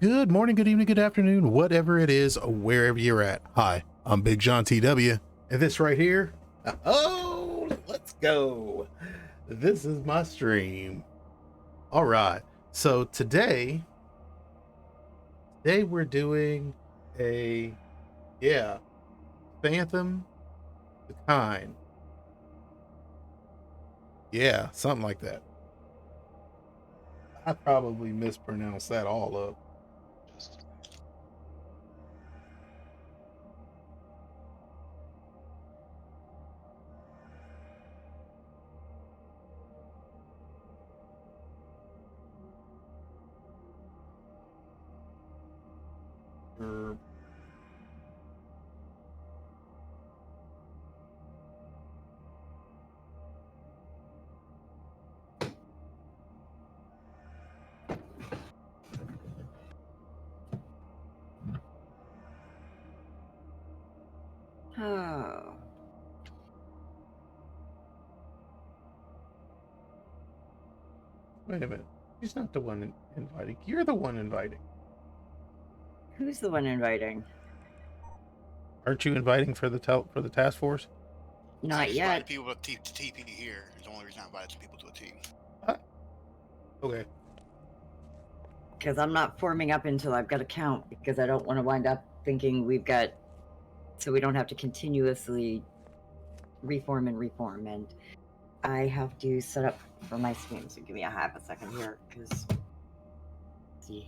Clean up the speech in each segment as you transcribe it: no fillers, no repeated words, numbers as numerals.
Good morning, good evening, good afternoon, whatever it is, wherever you're at. Hi, I'm Big John TW, and this right here, oh, let's go. This is my stream. All right, so today we're doing a, Fathum the Kind. Yeah, something like that. I probably mispronounced that all up. Er, Oh. Wait a minute. She's not the one inviting. You're the one inviting. Who's the one inviting? Aren't you inviting for the task force? Not yet. People to TP here is the only reason I invited people to a team. Okay. Because I'm not forming up until I've got a count, because I don't want to wind up thinking we've got, so we don't have to continuously reform. And I have to set up for my stream, so give me a half a second here, because, see.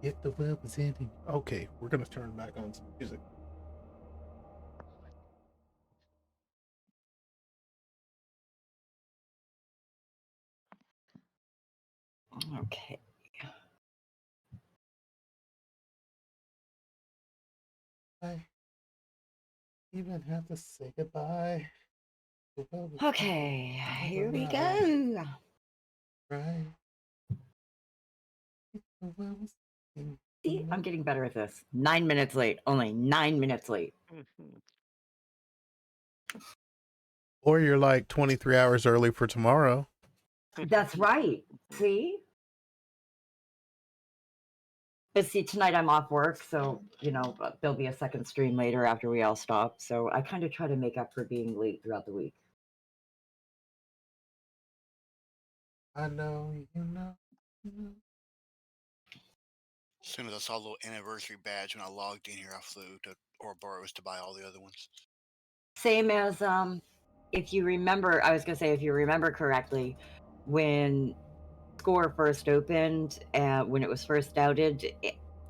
Get the representing. Okay, we're gonna turn back on some music. Okay. I even have to say goodbye. Okay, here we go. Right. See, I'm getting better at this. 9 minutes late. Only 9 minutes late. Or you're like 23 hours early for tomorrow. That's right. See? But see, tonight I'm off work, so, there'll be a second stream later after we all stop. So I kind of try to make up for being late throughout the week. I know, you know. As soon as I saw a little anniversary badge when I logged in here, I flew to Ouroboros to buy all the other ones. Same as, if you remember, I was going to say, if you remember correctly, when Score first opened, when it was first outed,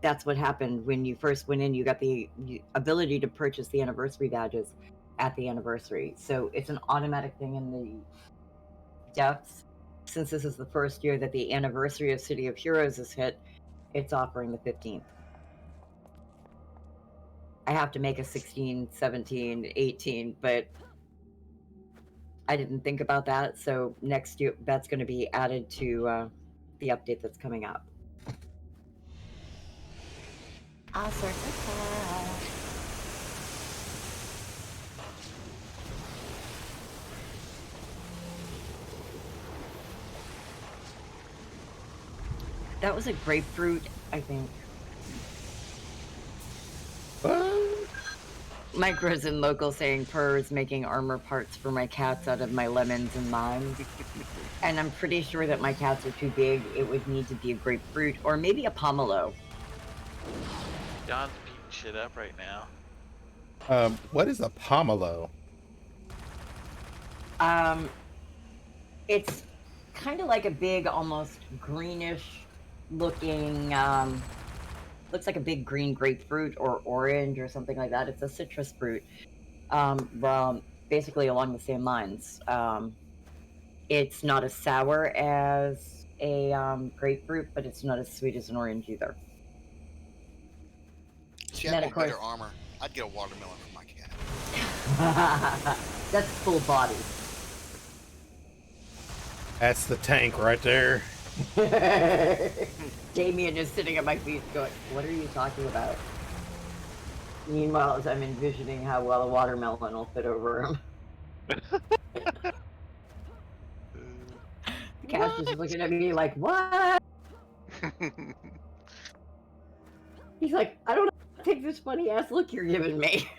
that's what happened. When you first went in, you got the ability to purchase the anniversary badges at the anniversary. So it's an automatic thing in the depths. Since this is the first year that the anniversary of City of Heroes is hit, it's offering the 15th. I have to make a 16, 17, 18, but I didn't think about that. So next year, that's going to be added to the update that's coming up. That was a grapefruit, I think. Micros and local saying Purr is making armor parts for my cats out of my lemons and limes. And I'm pretty sure that my cats are too big. It would need to be a grapefruit or maybe a pomelo. John's beating shit up right now. What is a pomelo? It's kind of like a big, almost greenish looking, looks like a big green grapefruit or orange or something like that. It's a citrus fruit, basically along the same lines. It's not as sour as a grapefruit, but it's not as sweet as an orange either. See, Then, I of want better course- armor. I'd get a watermelon for my cat. That's full body. That's the tank right there. Damien is sitting at my feet going, what are you talking about? Meanwhile, as I'm envisioning how well a watermelon will fit over him. Cash is looking at me like, what? He's like, I don't know how to take this funny ass look you're giving me.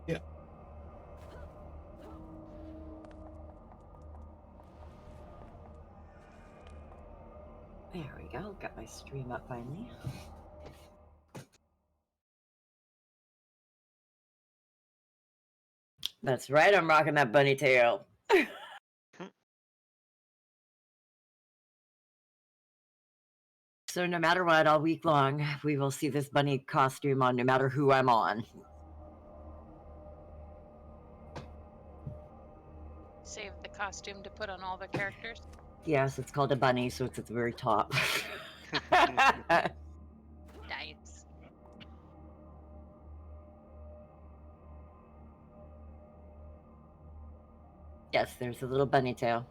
Yeah. There we go. Got my stream up finally. That's right. I'm rocking that bunny tail. So no matter what, all week long, we will see this bunny costume on no matter who I'm on. Save the costume to put on all the characters. Yes, it's called a bunny, so it's at the very top. Nice. Yes, there's a little bunny tail.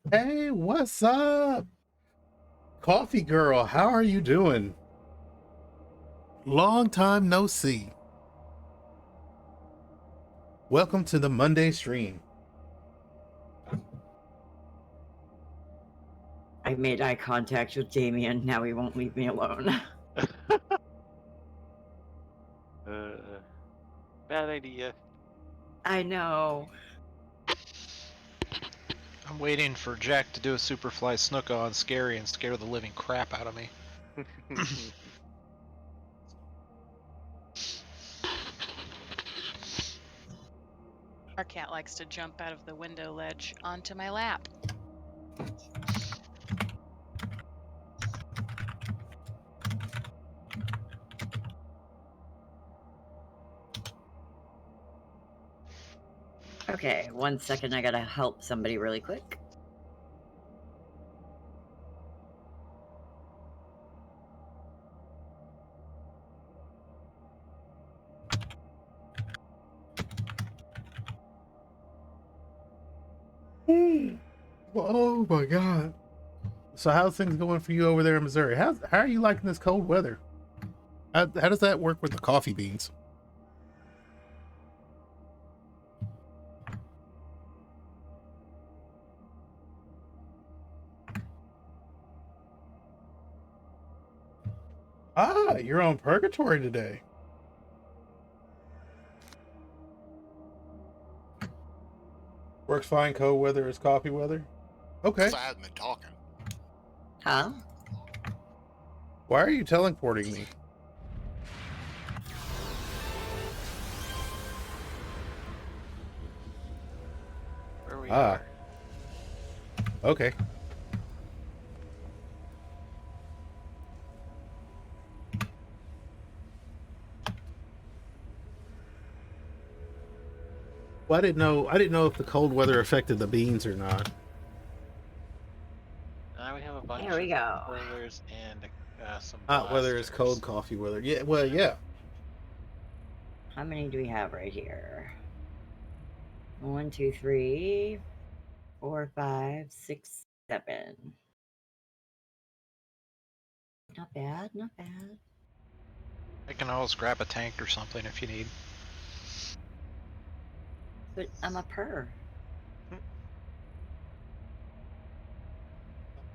Hey, what's up? Coffee girl, how are you doing? Long time no see. Welcome to the Monday stream. I made eye contact with Damien. Now he won't leave me alone. Bad idea. I know. I'm waiting for Jack to do a Superfly Snooka on Scary and scare the living crap out of me. Our cat likes to jump out of the window ledge onto my lap. Okay, 1 second. I gotta help somebody really quick. Oh my god. So how's things going for you over there in Missouri? How are you liking this cold weather? How does that work with the coffee beans? Ah, you're on Purragtory today. Works fine, cold weather is coffee weather. Okay. Because I haven't been talking. Huh? Why are you teleporting me? Where we Ah. are. Okay. Well, I didn't know if the cold weather affected the beans or not. Now we have a bunch There we go. of boilers and some Hot weather is cold blasters. coffee weather. Yeah, well, yeah. How many do we have right here? 1, 2, 3, 4, 5, 6, 7. Not bad, not bad. I can always grab a tank or something if you need. But I'm a purr.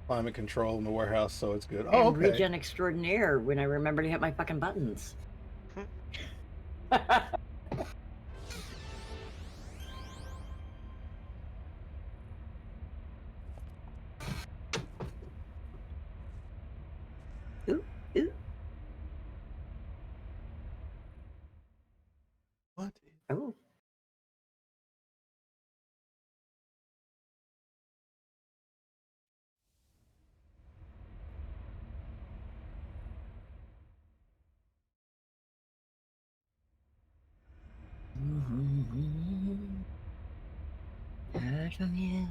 Climate control in the warehouse, so it's good. And Oh, okay. regen extraordinaire when I remember to hit my fucking buttons. Ooh, ooh. What? Oh. apart from you.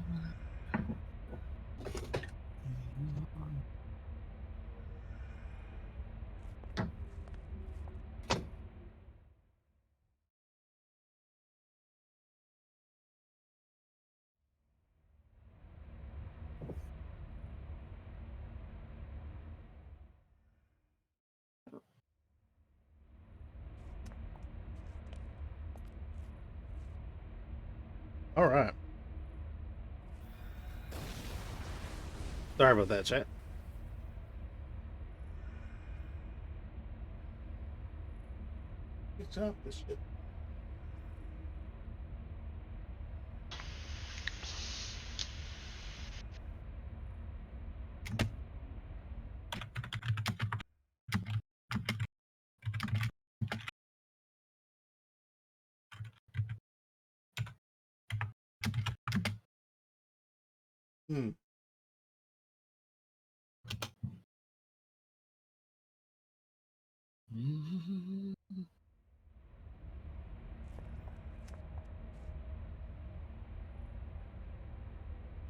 All right. Sorry about that, chat. Good job, this shit. Hmm.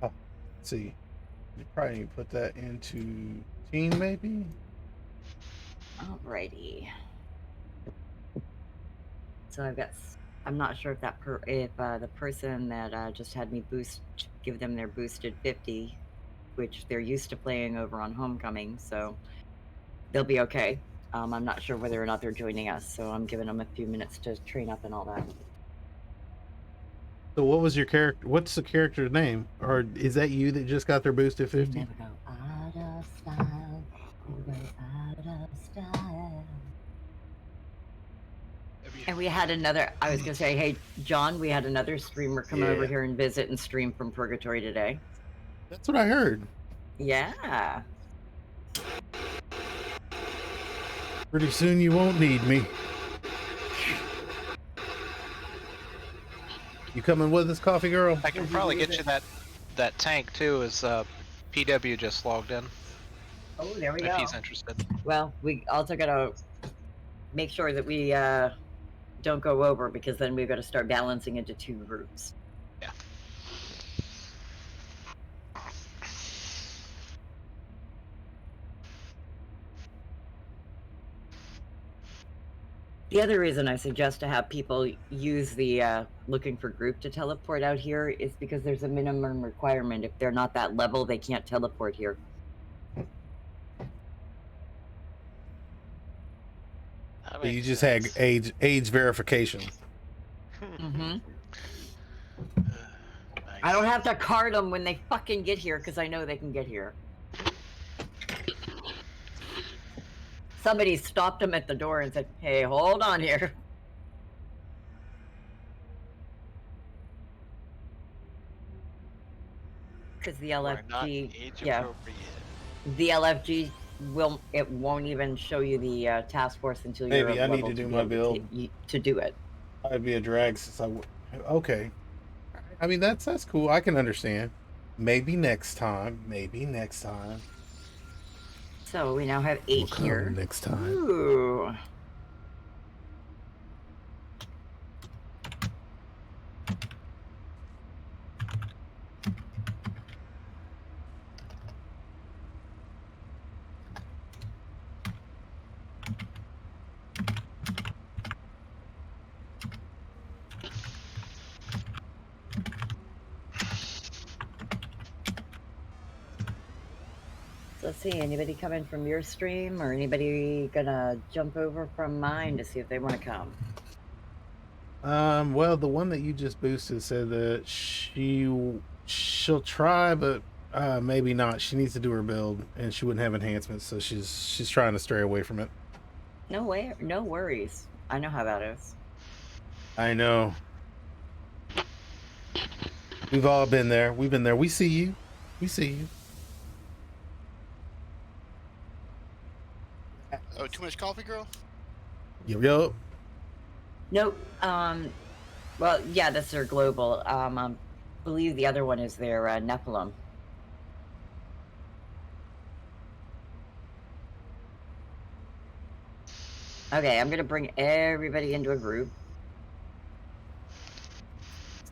Oh, let's see. You probably need to put that into team, maybe. Alrighty. So I've got. I'm not sure if the person that just had me give them their boosted 50, which they're used to playing over on Homecoming, so they'll be okay. I'm not sure whether or not they're joining us, so I'm giving them a few minutes to train up and all that. So, what was your character? What's the character's name? Or is that you that just got their boosted 50? Never go out of style. Never go out of style. And we had another. I was gonna say, hey, John, we had another streamer come over here and visit and stream from Purragtory today. That's what I heard. Yeah. Pretty soon you won't need me. You coming with us, coffee girl? I can probably get you that tank too, as PW just logged in. Oh, there we if go. he's interested. Well, we also gotta make sure that we don't go over, because then we've got to start balancing into 2 groups. Yeah. The other reason I suggest to have people use the looking for group to teleport out here is because there's a minimum requirement. If they're not that level, they can't teleport here. So you just had age verification. Mm-hmm. Nice. I don't have to card them when they fucking get here, because I know they can get here. Somebody stopped them at the door and said, hey, hold on here. Because the You are not LFG, age yeah, appropriate. the LFG won't even show you the task force until you're Maybe of I need level to do be my able build. to do it. I'd be a drag since okay. I mean that's cool. I can understand. Maybe next time. Maybe next time. So we now have 8 We'll come here. next time. Ooh. Let's see, anybody coming from your stream, or anybody gonna jump over from mine to see if they want to come? Well, the one that you just boosted said that she'll try, but maybe not. She needs to do her build, and she wouldn't have enhancements, so she's trying to stray away from it. No way, no worries. I know how that is. I know. We've all been there. We've been there. We see you. We see you. Oh, too much coffee, girl? Yo. Nope. Well, yeah, that's their global. I believe the other one is their Nephilim. Okay, I'm gonna bring everybody into a group.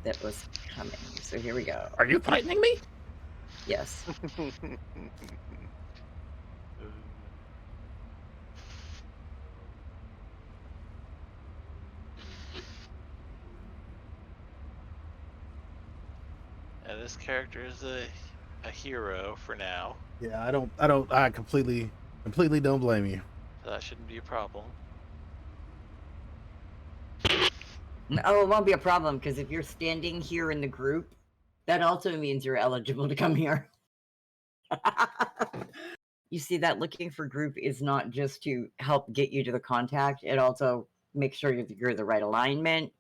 that was coming. So here we go. Are you frightening me? Yes. This character is a hero for now, Yeah, I completely don't blame you. so that shouldn't be a problem. Oh, it won't be a problem because if you're standing here in the group, that also means you're eligible to come here. You see that looking for group is not just to help get you to the contact, it also makes sure you're the right alignment.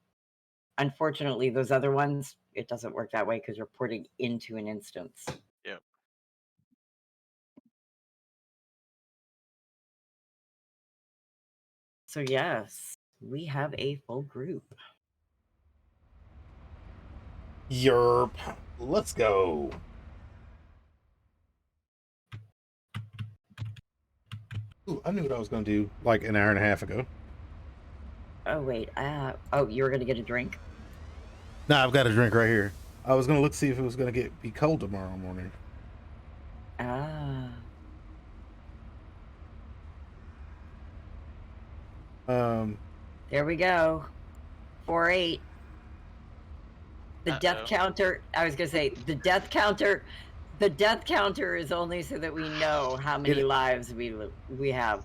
Unfortunately, those other ones, it doesn't work that way because you're porting into an instance. Yep. So yes, we have a full group. Yerp. Let's go. Ooh, I knew what I was going to do like an hour and a half ago. Oh wait, oh, you were gonna get a drink? No, I've got a drink right here. I was going to look see if it was going to be cold tomorrow morning. Ah. There we go. 4-8. The death counter. I was gonna say the death counter. The death counter is only so that we know how many lives we have.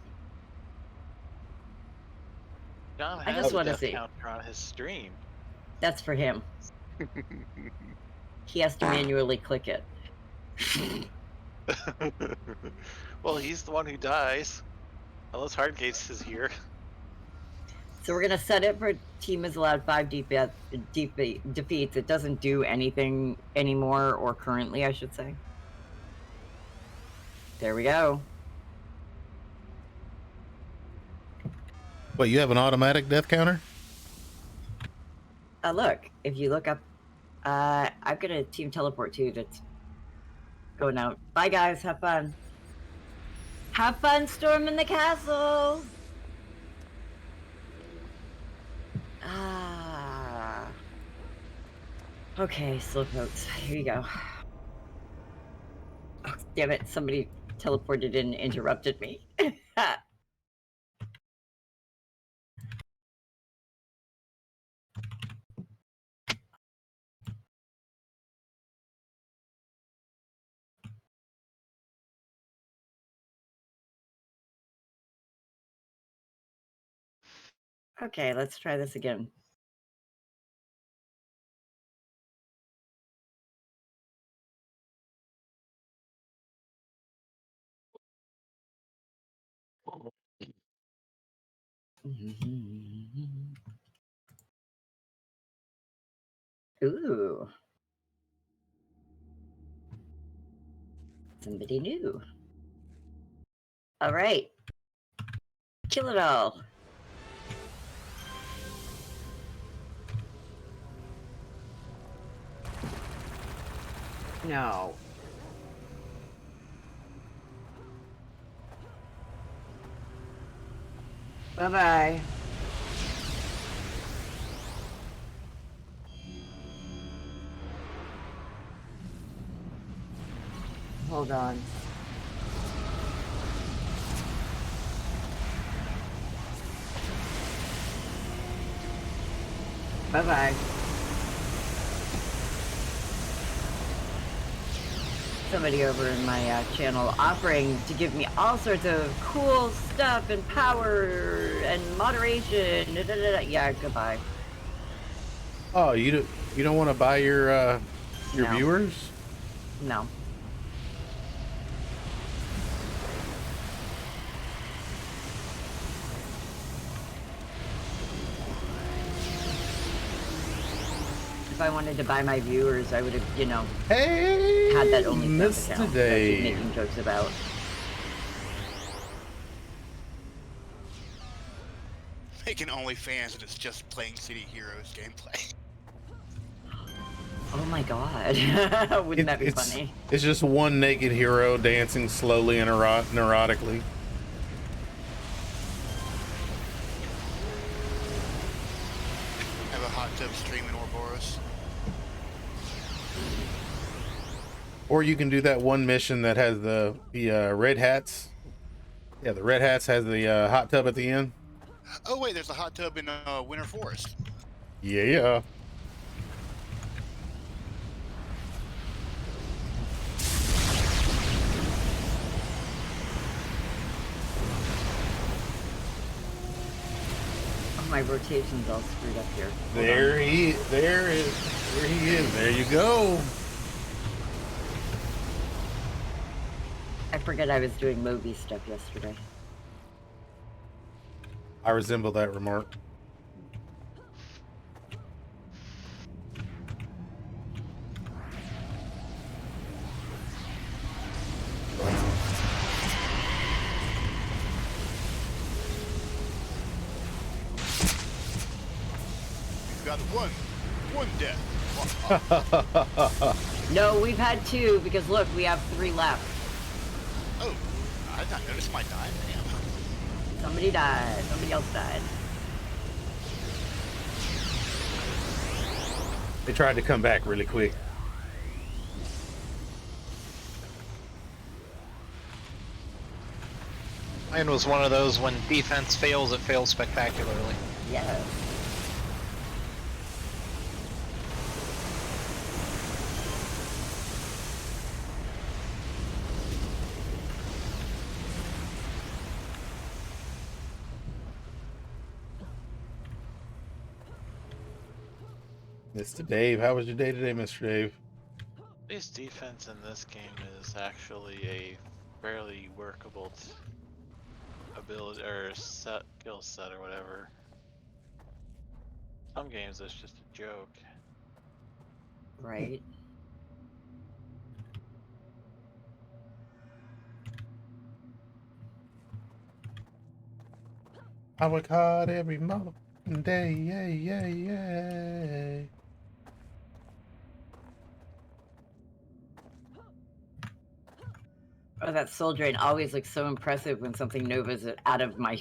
John I has just a want to death see. counter on his stream. That's for him. He has to manually click it. Well, he's the one who dies. Unless Hardgates is here. So we're gonna set it for team is allowed 5 defeats. It doesn't do anything anymore, or currently, I should say. There we go. Wait, you have an automatic death counter? Look, if you look up, I've got a team teleport too that's going out. Bye guys, have fun. Have fun storming the castle. Ah. Okay, slowpokes. Here you go. Oh, damn it, somebody teleported in and interrupted me. Okay, let's try this again. Ooh. Somebody new. All right. Kill it all. No. Bye-bye. Hold on. Bye-bye. Somebody over in my channel offering to give me all sorts of cool stuff and power and moderation. Yeah, goodbye. Oh, you don't want to buy your No. viewers? No. If I wanted to buy my viewers, I would have, you know, Hey, had that OnlyFans Mr. account that I keep Dave. making jokes about. Making OnlyFans and it's just playing City Heroes gameplay. Oh my god. Wouldn't that be funny? It's just one naked hero dancing slowly and neurotically. Have a hot tub stream in Ouroboros. Or you can do that one mission that has the red hats. Yeah, the red hats has the hot tub at the end. Oh wait, there's a hot tub in Winter Forest. Yeah. Oh, my rotation's all screwed up here. Hold There on. he is. There you go. I forget I was doing Moby stuff yesterday. I resemble that remark. We've got one death. No, we've had 2 because look, we have 3 left. Oh, I did not notice my time. Damn. Somebody died. Somebody else died. They tried to come back really quick. Mine was one of those when defense fails, it fails spectacularly. Yes. Mr. Dave, how was your day today, Mr. Dave? At least defense in this game is actually a fairly workable ability or skill set or whatever. Some games it's just a joke. Right. I work hard every motherfucking day. Yay, yay, yay. Oh, that soul drain always looks so impressive when something Nova's out of my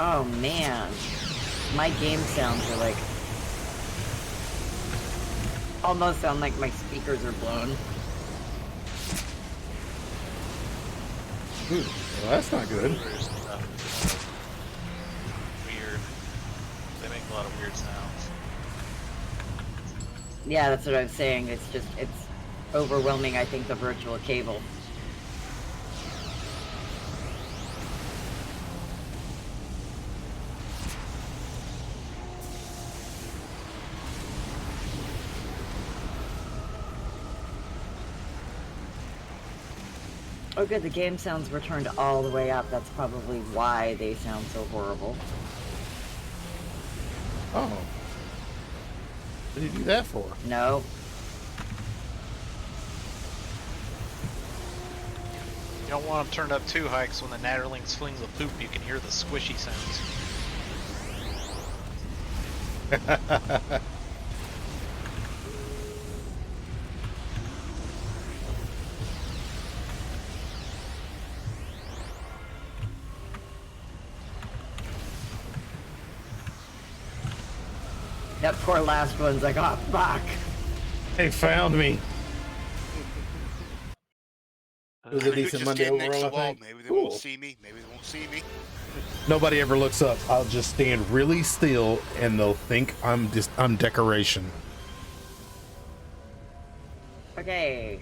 Oh man, my game sounds are like almost sound like my speakers are blown. Ooh, well, that's not good. There's stuff weird. They make a lot of weird sounds. Yeah, that's what I was saying. It's overwhelming, I think, the virtual cable. Oh good, the game sounds were turned all the way up. That's probably why they sound so horrible. Oh. What did you do that for? No. You don't want them turned up too high, because when the Natterling flings the poop, you can hear the squishy sounds. That poor last one's like, oh fuck. They found me. It was a Just decent Monday stand next to overall, the I wall. think. Maybe they Cool. won't see me. Maybe they won't see me. Nobody ever looks up. I'll just stand really still and they'll think I'm decoration. Okay.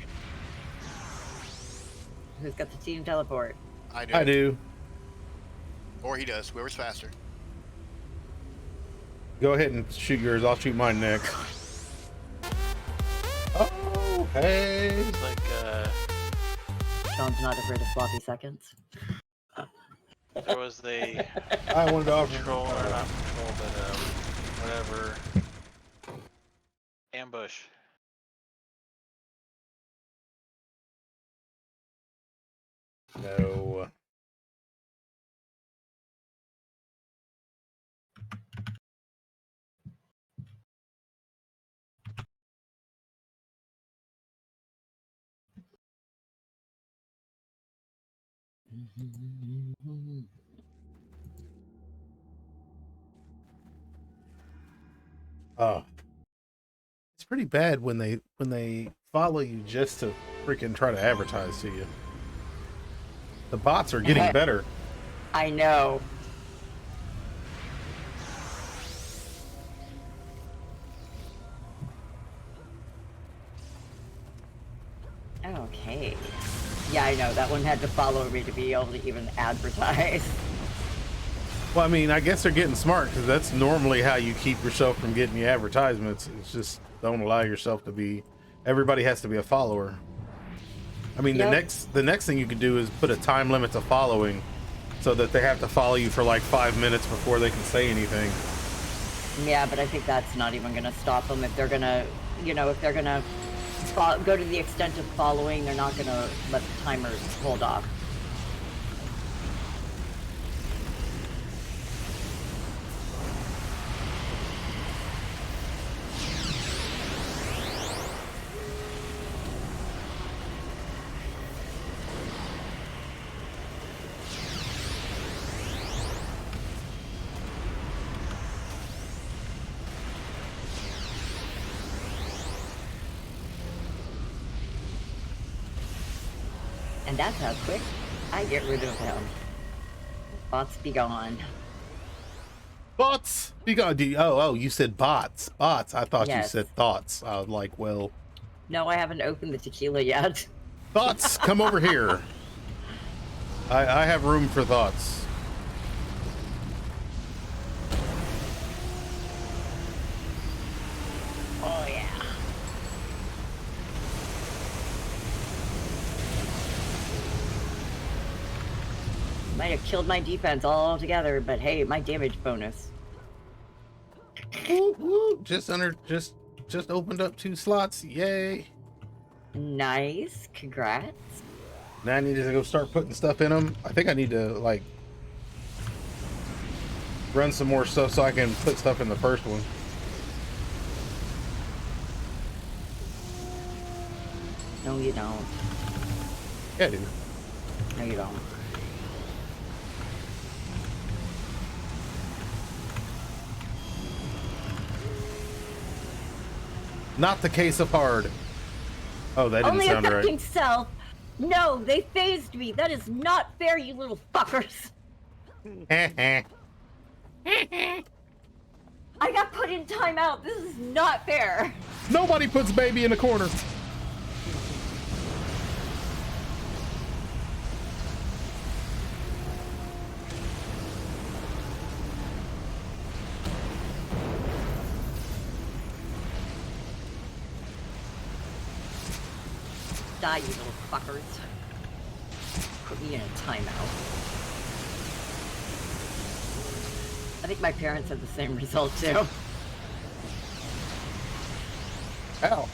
Who's got the team teleport? I do. I do. Or he does. Whoever's faster. Go ahead and shoot yours. I'll shoot mine next. Oh, hey. It's like Sean's not afraid of floppy seconds. there was the I wanted to offer. patrol or not patrol, but whatever ambush. No. Oh, it's pretty bad when they follow you just to freaking try to advertise to you. The bots are getting better. I know. Okay. Yeah, I know. That one had to follow me to be able to even advertise. Well, I mean, I guess they're getting smart because that's normally how you keep yourself from getting the advertisements. It's just don't allow yourself to be. Everybody has to be a follower. I mean, Yep. the next thing you could do is put a time limit to following, so that they have to follow you for like 5 minutes before they can say anything. Yeah, but I think that's not even going to stop them if they're going to, if they're going to go to the extent of following, they're not going to let the timers hold off. And that's how quick I get rid of him. Bots be gone. Bots! You got oh, you said bots. Bots. I thought Yes. you said thoughts. I was like, well, No, I haven't opened the tequila yet. thoughts, come over here. I have room for thoughts. Oh, yeah. Might have killed my defense altogether, but hey, my damage bonus. Woo, woo. Just opened up 2 slots. Yay. Nice. Congrats. Now I need to go start putting stuff in them. I think I need to like run some more stuff so I can put stuff in the first one. No, you don't. Yeah, dude. No, you don't. Not the case of hard. Oh, that didn't Only sound affecting right. self. No, they phased me. That is not fair, you little fuckers. I got put in timeout. This is not fair. Nobody puts baby in the corner. Die, you little fuckers. Put me in a timeout. I think my parents had the same result too. Ow.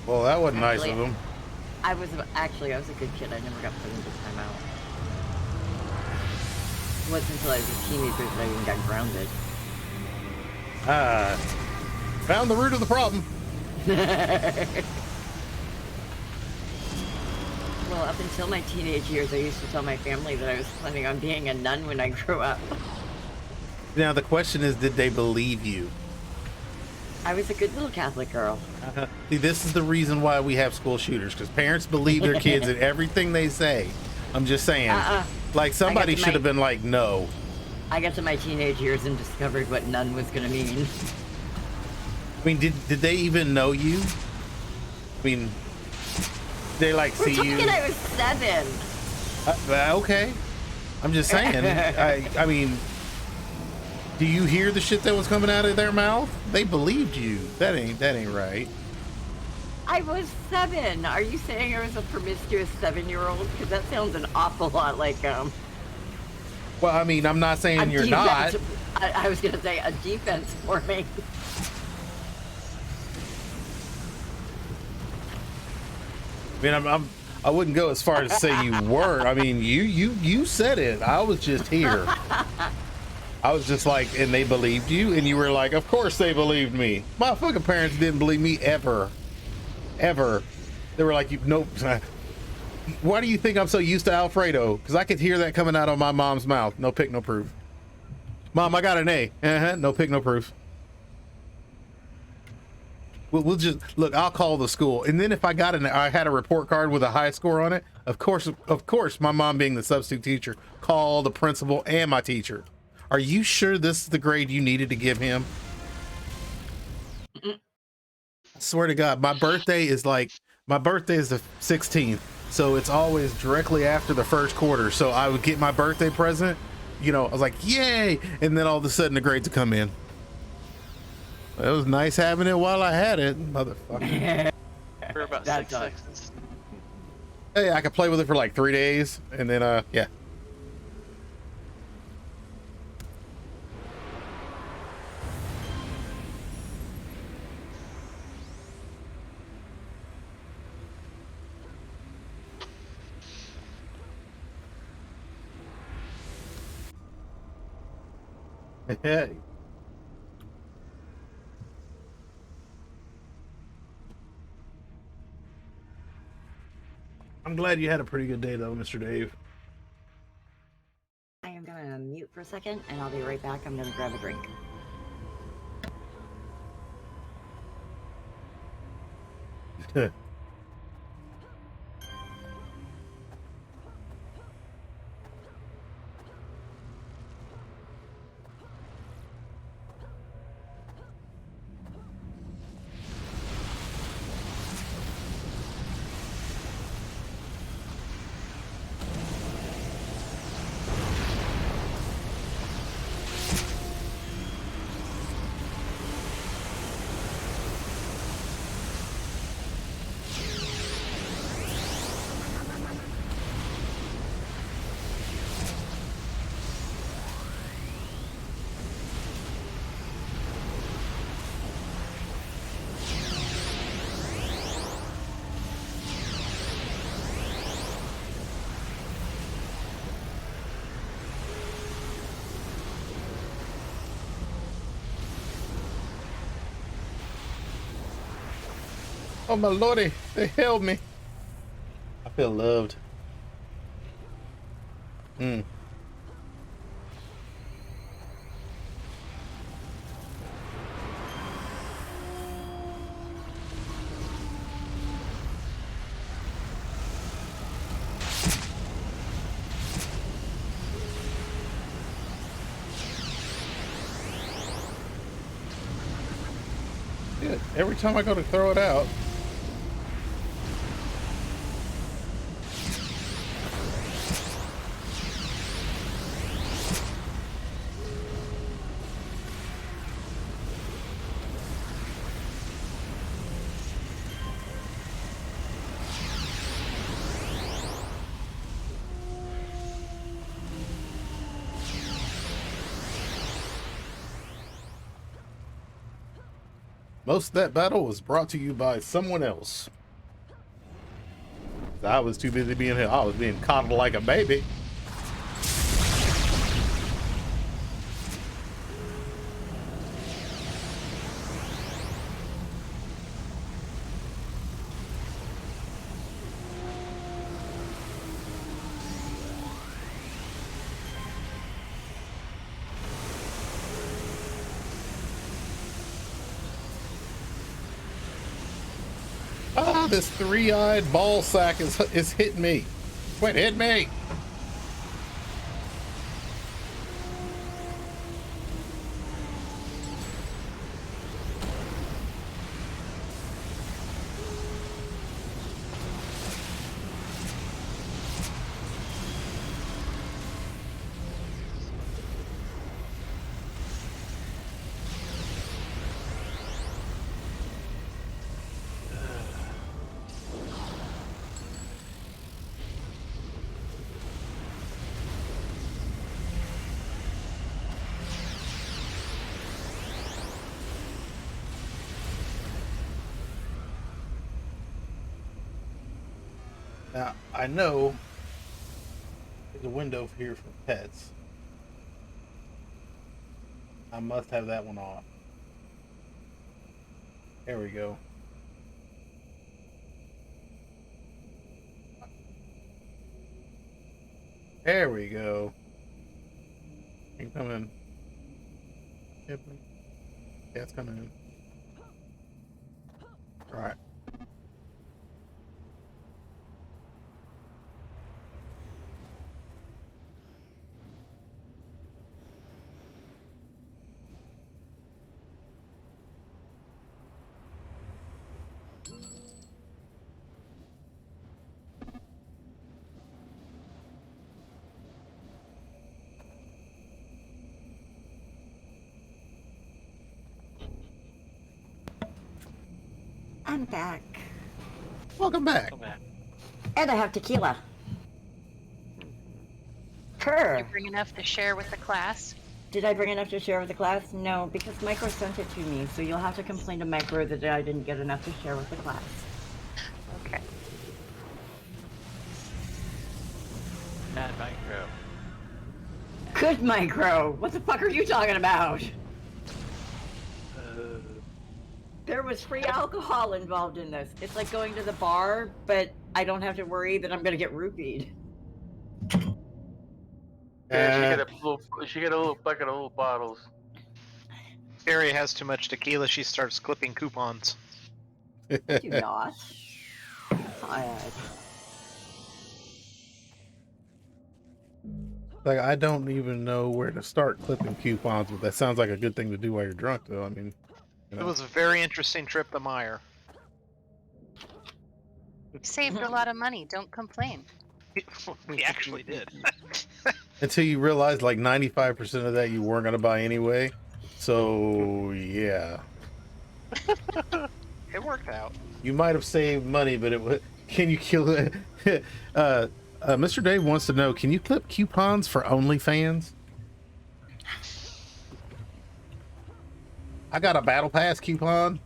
Well, that wasn't nice Actually, of them. I was a good kid. I never got put into timeout. It wasn't until I was a teenager that I even got grounded. Ah, found the root of the problem. Well, up until my teenage years, I used to tell my family that I was planning on being a nun when I grew up. Now the question is, did they believe you? I was a good little Catholic girl. See, this is the reason why we have school shooters, because parents believe their kids in everything they say. I'm just saying. Like, somebody should have been like, no. I got to my teenage years and discovered what nun was going to mean. I mean, did they even know you? I mean, they like We're see talking you. I was 7. Okay, I'm just saying. I mean, do you hear the shit that was coming out of their mouth? They believed you. That ain't right. I was 7. Are you saying I was a promiscuous 7-year-old? Because that sounds an awful lot like Well, I mean, I'm not saying you're not. I was gonna say a defense for me. I mean, I wouldn't go as far as to say you were. I mean, you said it. I was just here. I was just like, and they believed you, and you were like, of course they believed me. My fucking parents didn't believe me ever. They were like, nope. Why do you think I'm so used to Alfredo? Because I could hear that coming out of my mom's mouth. No pick, no proof. Mom, I got an A. No pick, no proof. We'll just look. I'll call the school, and then if I had a report card with a high score on it. Of course, my mom being the substitute teacher, call the principal and my teacher. Are you sure this is the grade you needed to give him? I swear to God, my birthday is the 16th, so it's always directly after the first quarter. So I would get my birthday present, I was like, yay, and then all of a sudden the grades would come in. It was nice having it while I had it, motherfucker. For about That 6 sucks. seconds. Hey, I could play with it for like 3 days, and then yeah. Hey. I'm glad you had a pretty good day though, Mr. Dave. I am gonna mute for a second, and I'll be right back. I'm gonna grab a drink. Oh my lordy, they held me. I feel loved. Yeah, every time I go to throw it out. Most of that battle was brought to you by someone else. I was too busy being here. I was being coddled like a baby. Ah, this three-eyed ball sack is hitting me. Quit hitting me. Now, I know there's a window here for pets. I must have that one off. There we go. There we go. Ain't coming. Yeah, it's coming in. All right. I'm back. Welcome back. Come back. And I have tequila. Purr. You bring enough to share with the class? Did I bring enough to share with the class? No, because Micro sent it to me, so you'll have to complain to Micro that I didn't get enough to share with the class. Okay. Bad micro. Good Micro! What the fuck are you talking about? There was free alcohol involved in this. It's like going to the bar, but I don't have to worry that I'm gonna get rupeed. Yeah, she get a little bucket of little bottles. Carrie has too much tequila. She starts clipping coupons. Do not. Like, I don't even know where to start clipping coupons, but that sounds like a good thing to do while you're drunk, though. I mean, you know. It was a very interesting trip to Meyer. Saved a lot of money. Don't complain. We actually did. Until you realize like 95% of that you weren't going to buy anyway. So, yeah. It worked out. You might have saved money, but it would. Can you kill it? Mr. Dave wants to know, can you clip coupons for OnlyFans? I got a Battle Pass coupon.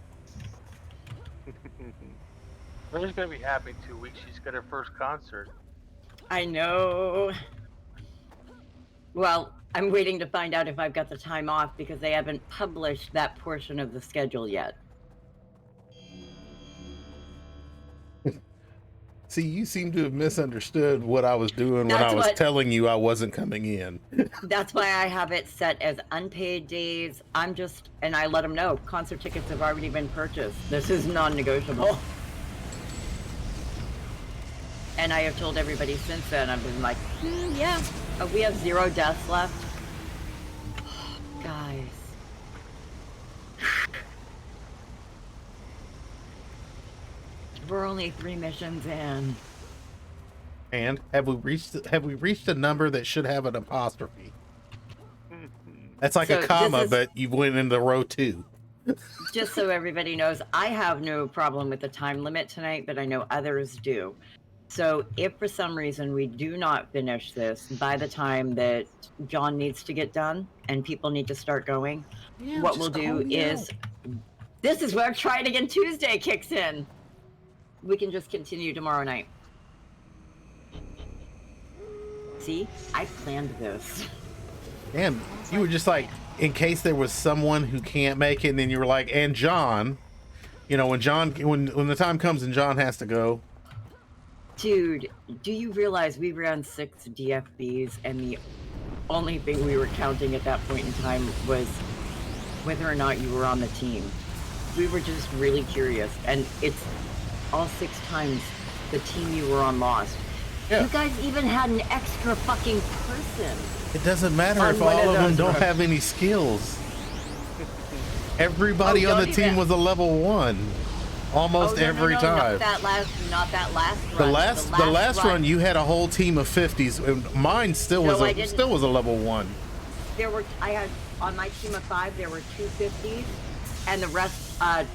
She's gonna be happy in 2 weeks. She's got her first concert. I know. Well, I'm waiting to find out if I've got the time off because they haven't published that portion of the schedule yet. See, you seem to have misunderstood what I was doing when That's I was what- telling you I wasn't coming in. That's why I have it set as unpaid days. And I let them know concert tickets have already been purchased. This is non-negotiable. And I have told everybody since then, I've been like, yeah, we have 0 deaths left. Guys. We're only 3 missions in. And have we reached a number that should have an apostrophe? That's like So a this comma, is- but you went into row 2. Just so everybody knows, I have no problem with the time limit tonight, but I know others do. So if for some reason we do not finish this by the time that John needs to get done and people need to start going, what we'll do is, this is where Trying Again Tuesday kicks in. We can just continue tomorrow night. See, I planned this. Damn, you were just like, in case there was someone who can't make it, and then you were like, and John, you know, when the time comes and John has to go. Dude, do you realize we ran 6 DFBs and the only thing we were counting at that point in time was whether or not you were on the team. We were just really curious, and it's all 6 times the team you were on lost. Yeah. You guys even had an extra fucking person. It doesn't matter On if one all of of them those don't rows. have any skills. Everybody Oh, on the don't team even- was a level 1. Almost Oh, no, every no, time. Not that last The run. last run, you had a whole team of 50s. And mine still No, was I didn't. still was a level 1. I had on my team of 5 there were 2 50s and the rest a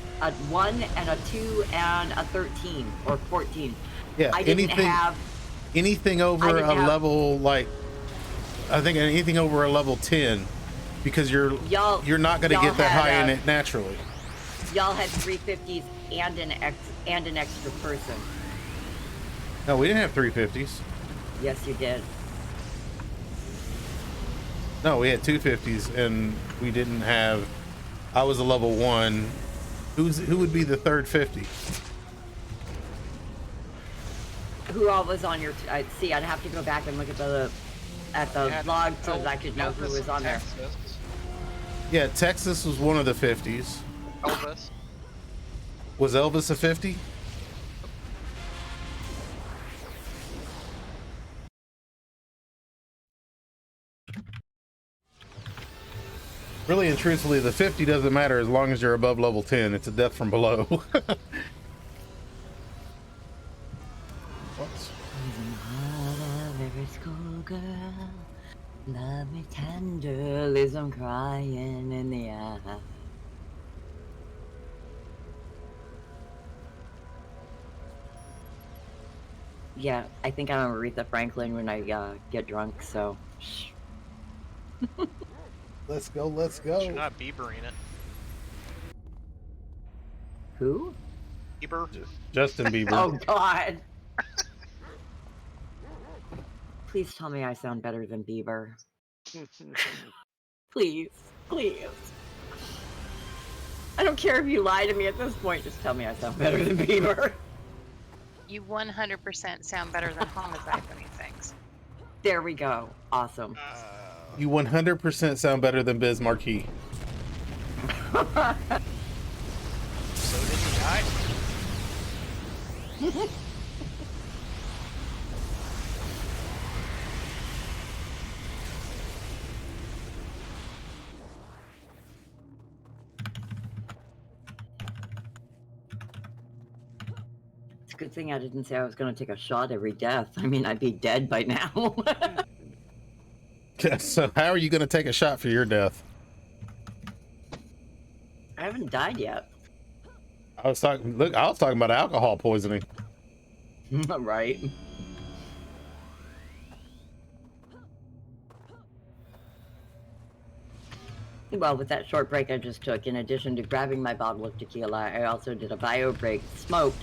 1 and a 2 and a 13 or 14. Yeah, I didn't have anything I over didn't a have- level, like, I think anything over a level 10, because you're Y'all- not going to y'all get that had, high in it naturally. y'all had 3 50s and an extra person. No, we didn't have 350s. Yes, you did. No, we had 250s, and we didn't have. I was a level 1. Who would be the third 50? who all was on your? See, I'd have to go back and look at the Had log so El- that I could know who Elvis was and on there. Texas. Yeah, Texas was one of the 50s. Elvis. Was Elvis a 50? Really and truthfully, the 50 doesn't matter as long as you're above level 10. It's a death from below. What? Every schoolgirl, love me tenderly, as I'm crying in the eye. Yeah, I think I'm Aretha Franklin when I get drunk, so. Let's go, let's You're go. not Biebering it. Who? Bieber. Justin Bieber. Oh, God. Please tell me I sound better than Bieber. Please, please. I don't care if you lie to me at this point, just tell me I sound better than Bieber. You 100% sound better than Homicide when he sings. There we go. Awesome. You 100% sound better than Biz Marquee. So did he die? It's a good thing I didn't say I was going to take a shot every death. I mean, I'd be dead by now. So how are you going to take a shot for your death? I haven't died yet. I was talking about alcohol poisoning. Right. Well, with that short break I just took, in addition to grabbing my bottle of tequila, I also did a bio break, smoked,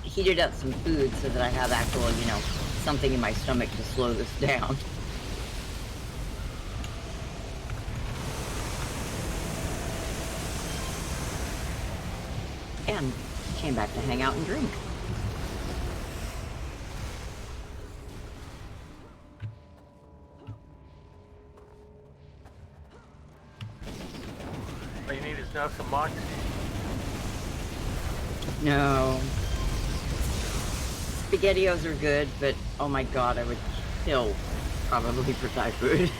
heated up some food so that I have actual, something in my stomach to slow this down. And came back to hang out and drink. All you need is now some moxie. No. SpaghettiOs are good, but oh my god, I would kill probably for Thai food.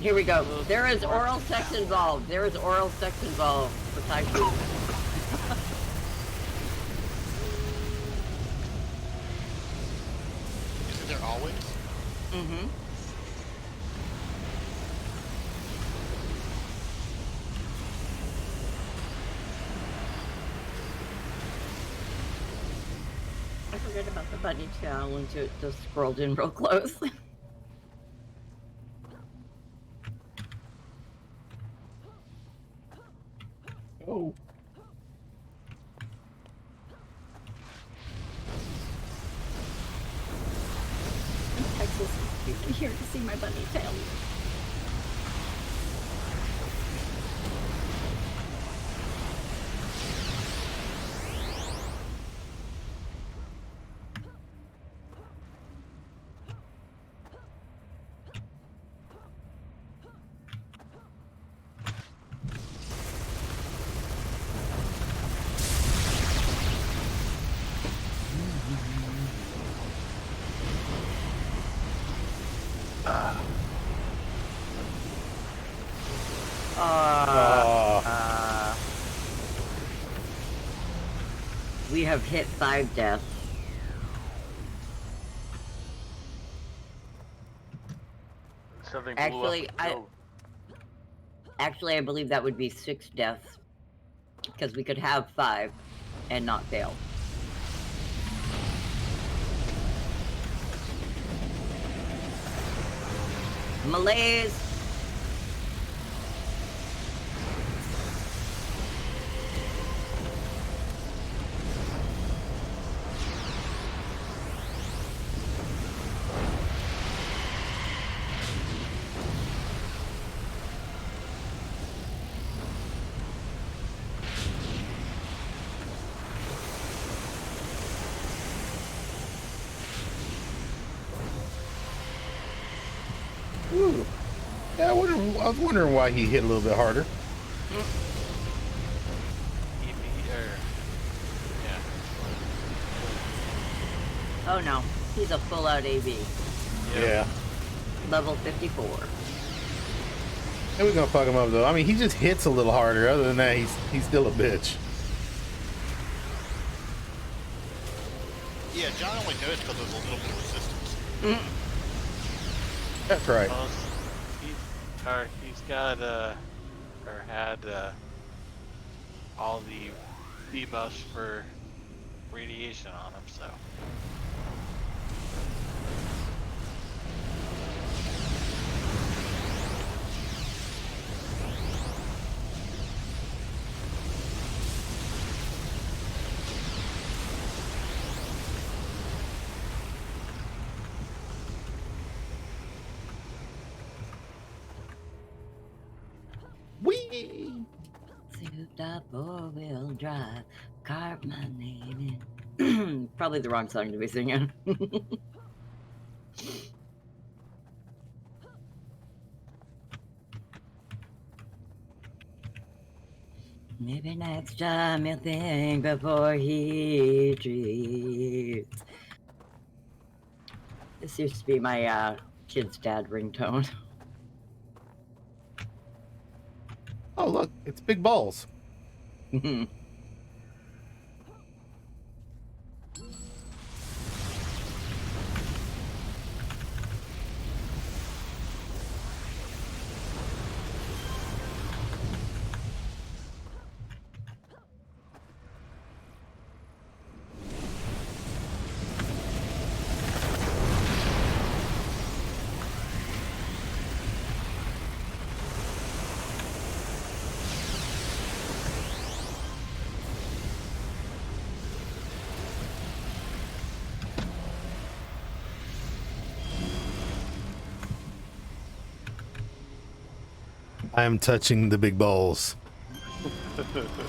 Here we go. There is oral sex involved. There is oral sex involved for Thai food. Isn't there always? Mm-hmm. I forgot about the bunny tail until it just scrolled in real close. Oh. Texas, you can hear to see my bunny tail. We have hit 5 deaths. Something Actually, blew up. Actually, I believe that would be 6 deaths. Because we could have 5 and not fail. Malaise. Ooh. Yeah, I was wondering why he hit a little bit harder. Yeah. Oh no, he's a full out AV. Yeah. Level 54. And we're gonna fuck him up though. I mean, he just hits a little harder. Other than that, he's still a bitch. Yeah, John only knows because there's a little bit of resistance. That's right. Well, he's got or had all the debuffs for radiation on him, so. Whee! Souped up four-wheel drive, carved my name in. Probably the wrong song to be singing. Maybe next time he'll think before he treats. This used to be my kid's dad ringtone. Oh look, it's Big Balls. I am touching the big balls.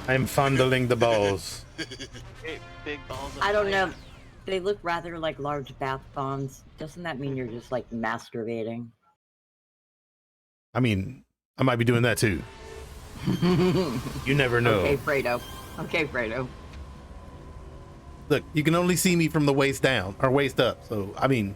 I am fondling the balls. Hey, big balls of I don't fire. know. They look rather like large bath bombs. Doesn't that mean you're just like masturbating? I mean, I might be doing that too. You never know. Okay, Fredo. Okay, Fredo. Look, you can only see me from the waist down or waist up. So, I mean,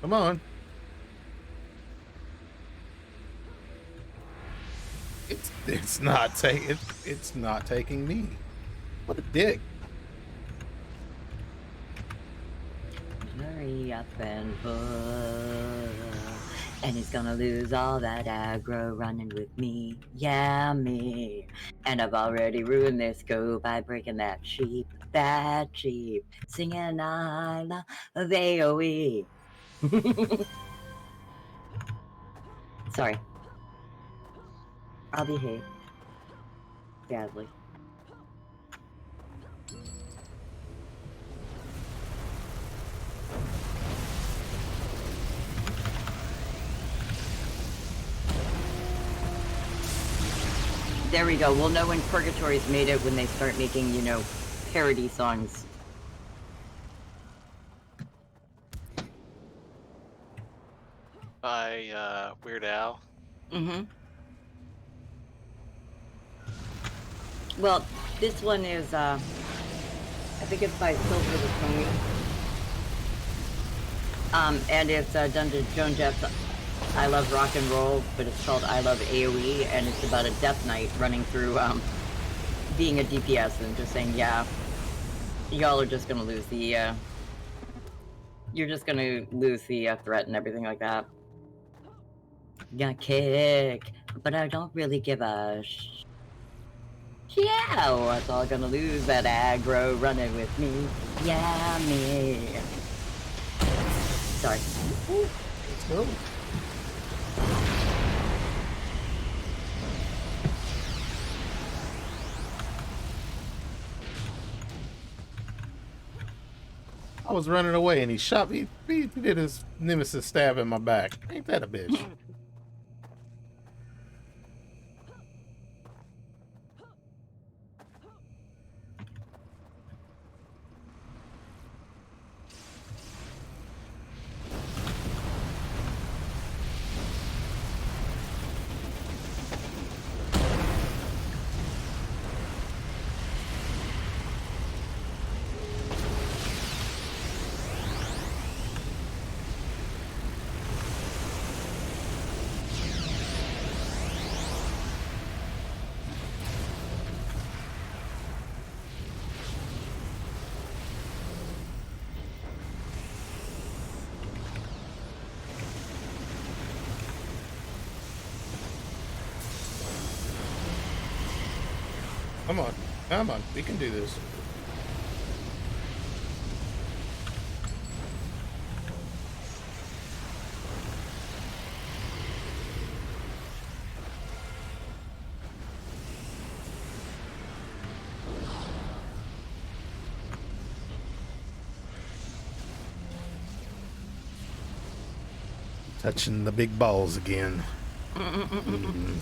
come on. It's not taking me. What a dick. Hurry up and pull. And he's gonna lose all that aggro running with me. Yeah, me. And I've already ruined this go by breaking that sheep. Singing I love AoE. Sorry. I'll behave. Badly. There we go. We'll know when Purgatory's made it when they start making, you know, parody songs. By Weird Al. Mm-hmm. Well, this one is, I think it's by Silver the Pony. And it's done to Joan Jett's I Love Rock and Roll, but it's called I Love AoE, and it's about a Death Knight running through, being a DPS and just saying, yeah, y'all are just gonna lose the, you're just gonna lose the threat and everything like that. Gonna kick, but I don't really give a yeah, what's all gonna lose that aggro running with me? Yeah, me. Sorry. Let's go. was running away and he shot me. He did his nemesis stab in my back. Ain't that a bitch? Come on. Come on. We can do this. Touching the big balls again. Mm.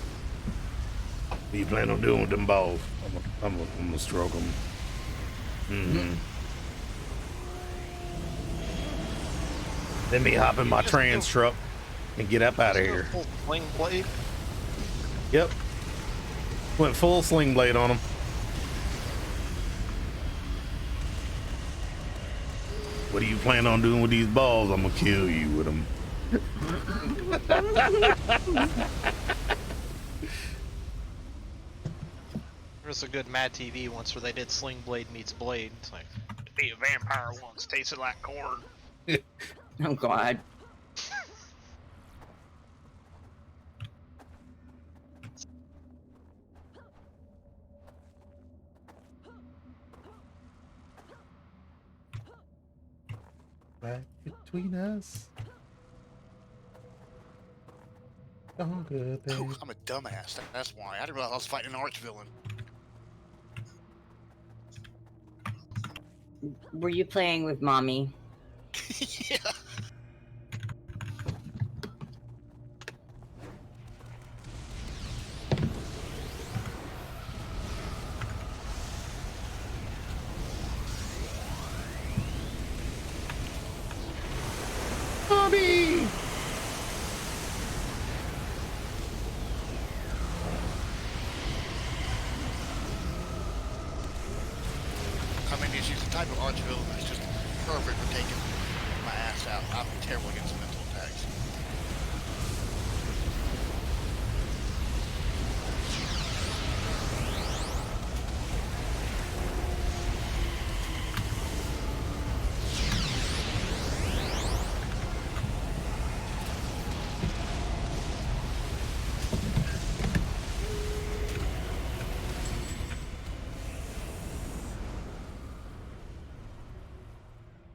What do you plan on doing with them balls? I'm gonna stroke them. Mm-hmm. Let me hop in my trans truck and get up out of here. Full sling blade. Yep. Went full sling blade on him. What do you plan on doing with these balls? I'm gonna kill you with them. There's a good Mad TV once where they did Sling Blade meets Blade. It's like, be a vampire once, tasted like corn. Oh God. Right between us. Oh, good, babe. Oh, I'm a dumbass. That's why. I didn't realize I was fighting an arch villain. Were you playing with mommy? Yeah. Mommy! I mean, she's the type of arch villain that's just perfect for taking my ass out. I'm terrible against mental attacks.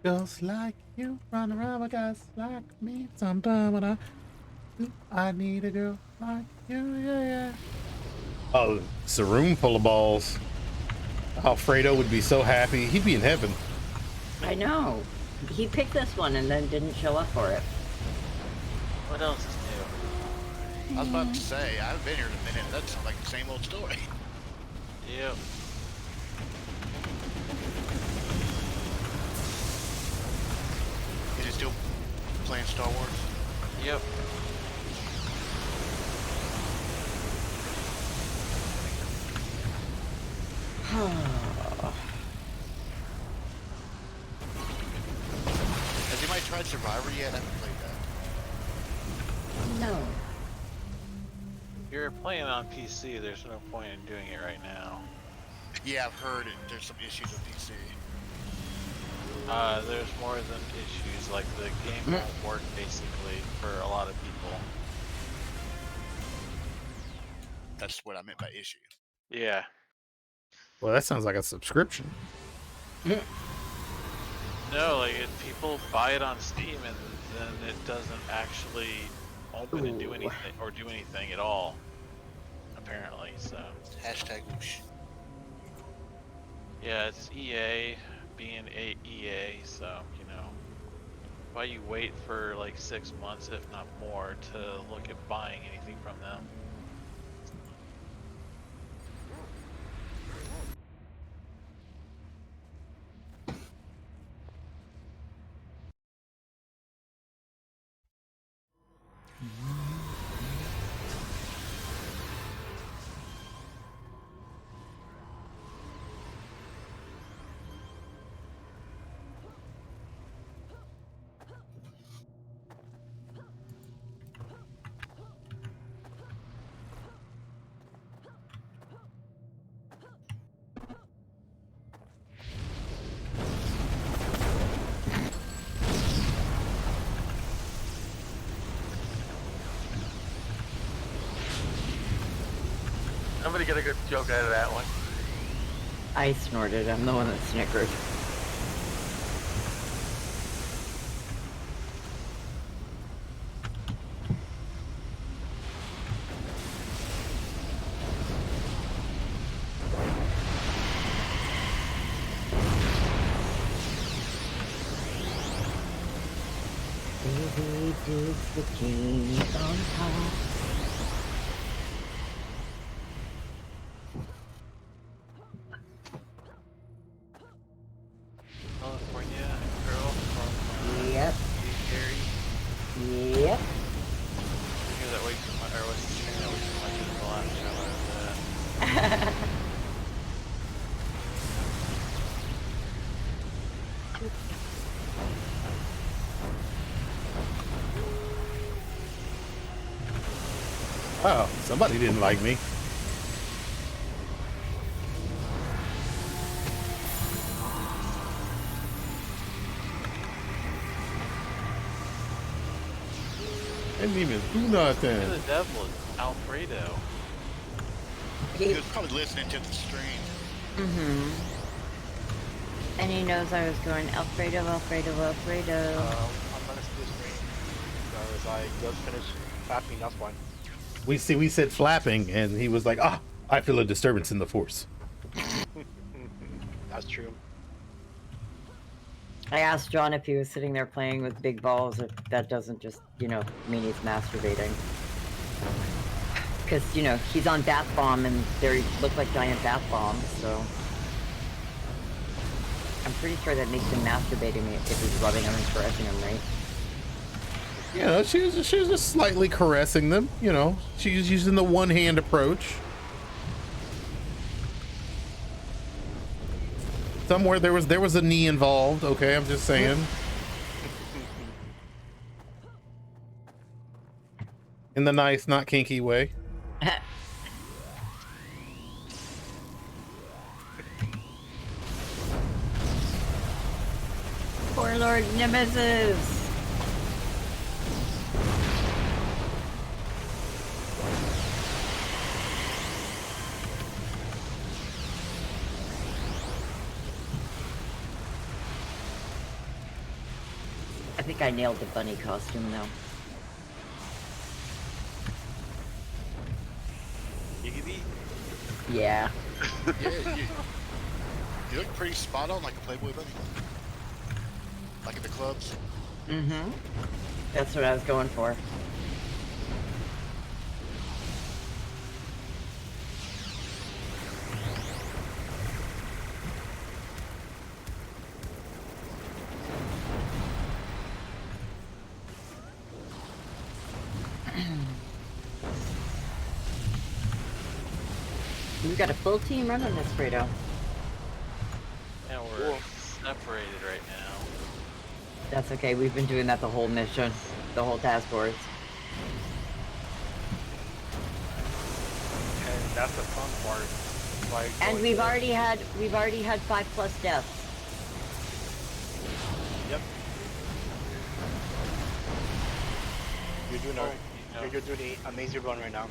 Just like you run around with guys like me. Sometime when I need a girl like you, yeah. Oh, it's a room full of balls. Alfredo would be so happy. He'd be in heaven. I know. He picked this one and then didn't show up for it. What else is new? I was about to say, I haven't been here in a minute. That sounds like the same old story. Yep. Is it still playing Star Wars? Yep. Has anybody tried Survivor yet? I haven't played that. No. If you're playing on PC, there's no point in doing it right now. Yeah, I've heard it. There's some issues with PC. There's more than issues, like the game won't work basically for a lot of people. That's what I meant by issue. Yeah. Well, that sounds like a subscription. No, like people buy it on Steam and then it doesn't actually open and do anything at all. Apparently, so. Hashtag whoosh. Yeah, it's EA. being EA, so you know, why you wait for like 6 months, if not more, to look at buying anything from them? Somebody get a good joke out of that one. I snorted. I'm the one that snickered. Baby digs the king on top. California girl from Yep. Gary. Yep. I hear that way too much, or was saying that way too much in the last show I was at. Oh, somebody didn't like me. I didn't even do nothing. Who the devil is Alfredo? He was probably listening to the stream. Mm-hmm. And he knows I was going Alfredo, Alfredo, Alfredo. I'm gonna see the stream because I just finished clapping. That's one. We said flapping, and he was like, "Ah, I feel a disturbance in the force." That's true. I asked John if he was sitting there playing with big balls, if that doesn't just, you know, mean he's masturbating. Because, you know, he's on bath bomb and they look like giant bath bombs, so... I'm pretty sure that makes him masturbating if he's rubbing them and caressing them, right? You know, she was just slightly caressing them. You know, she's using the one-hand approach. Somewhere there was a knee involved. Okay, I'm just saying. In the nice, not kinky way. Poor Lord Nemesis! I think I nailed the bunny costume though. Giggity. Yeah. Yeah, you look pretty spot on like a Playboy bunny. Like at the clubs. Mm-hmm. That's what I was going for. We've got a full team running this, Fredo. And we're separated right now. That's okay, we've been doing that the whole mission, the whole task force. And that's the fun part. Like, And going we've there- already had 5+ deaths. Yep. You're doing you're doing an amazing run right now.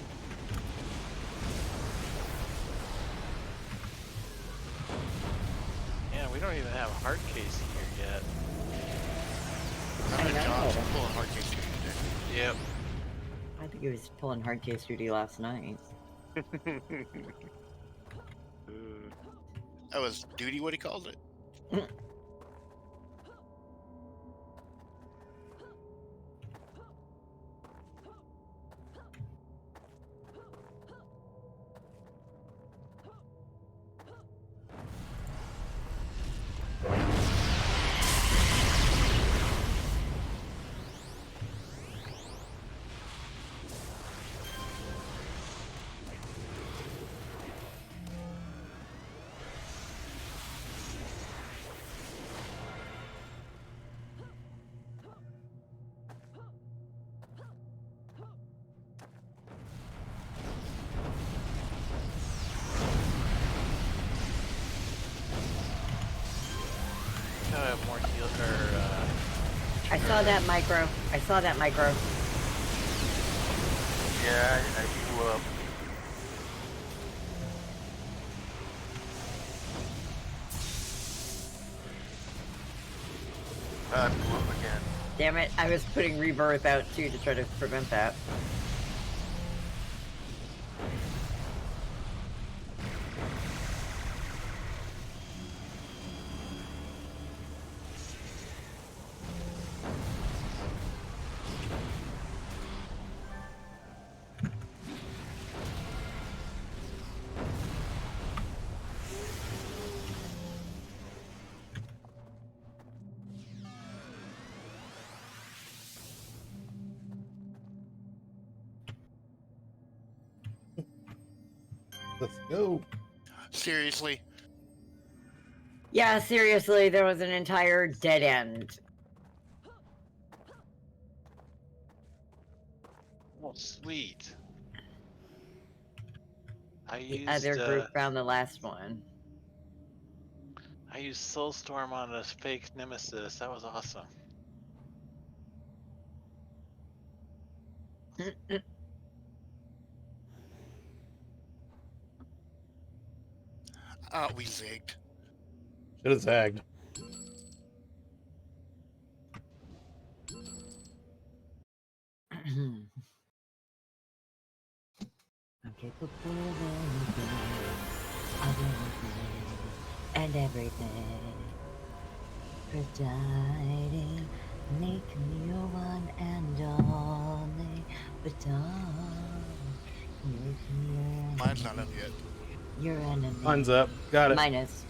Yeah, we don't even have a hard case here yet. I I bet John's know. pulling hard case duty today. Yep. I think he was pulling hard case duty last night. That was duty what he called it. saw that micro. I saw that micro. Yeah, I beat you up. I blew up again. Damn it! I was putting rebirth out too to try to prevent that. Let's go. Seriously. Yeah, seriously, there was an entire dead end. Oh, sweet. I The used other group found the last one. I used Soulstorm on a fake nemesis. That was awesome. We zigged. Should have zagged. I'm capable of anything and everything. Presiding, make me your one and only. But don't make me your enemy. Mine's not up yet. Your enemy. Mine's up. Got it. Mine is.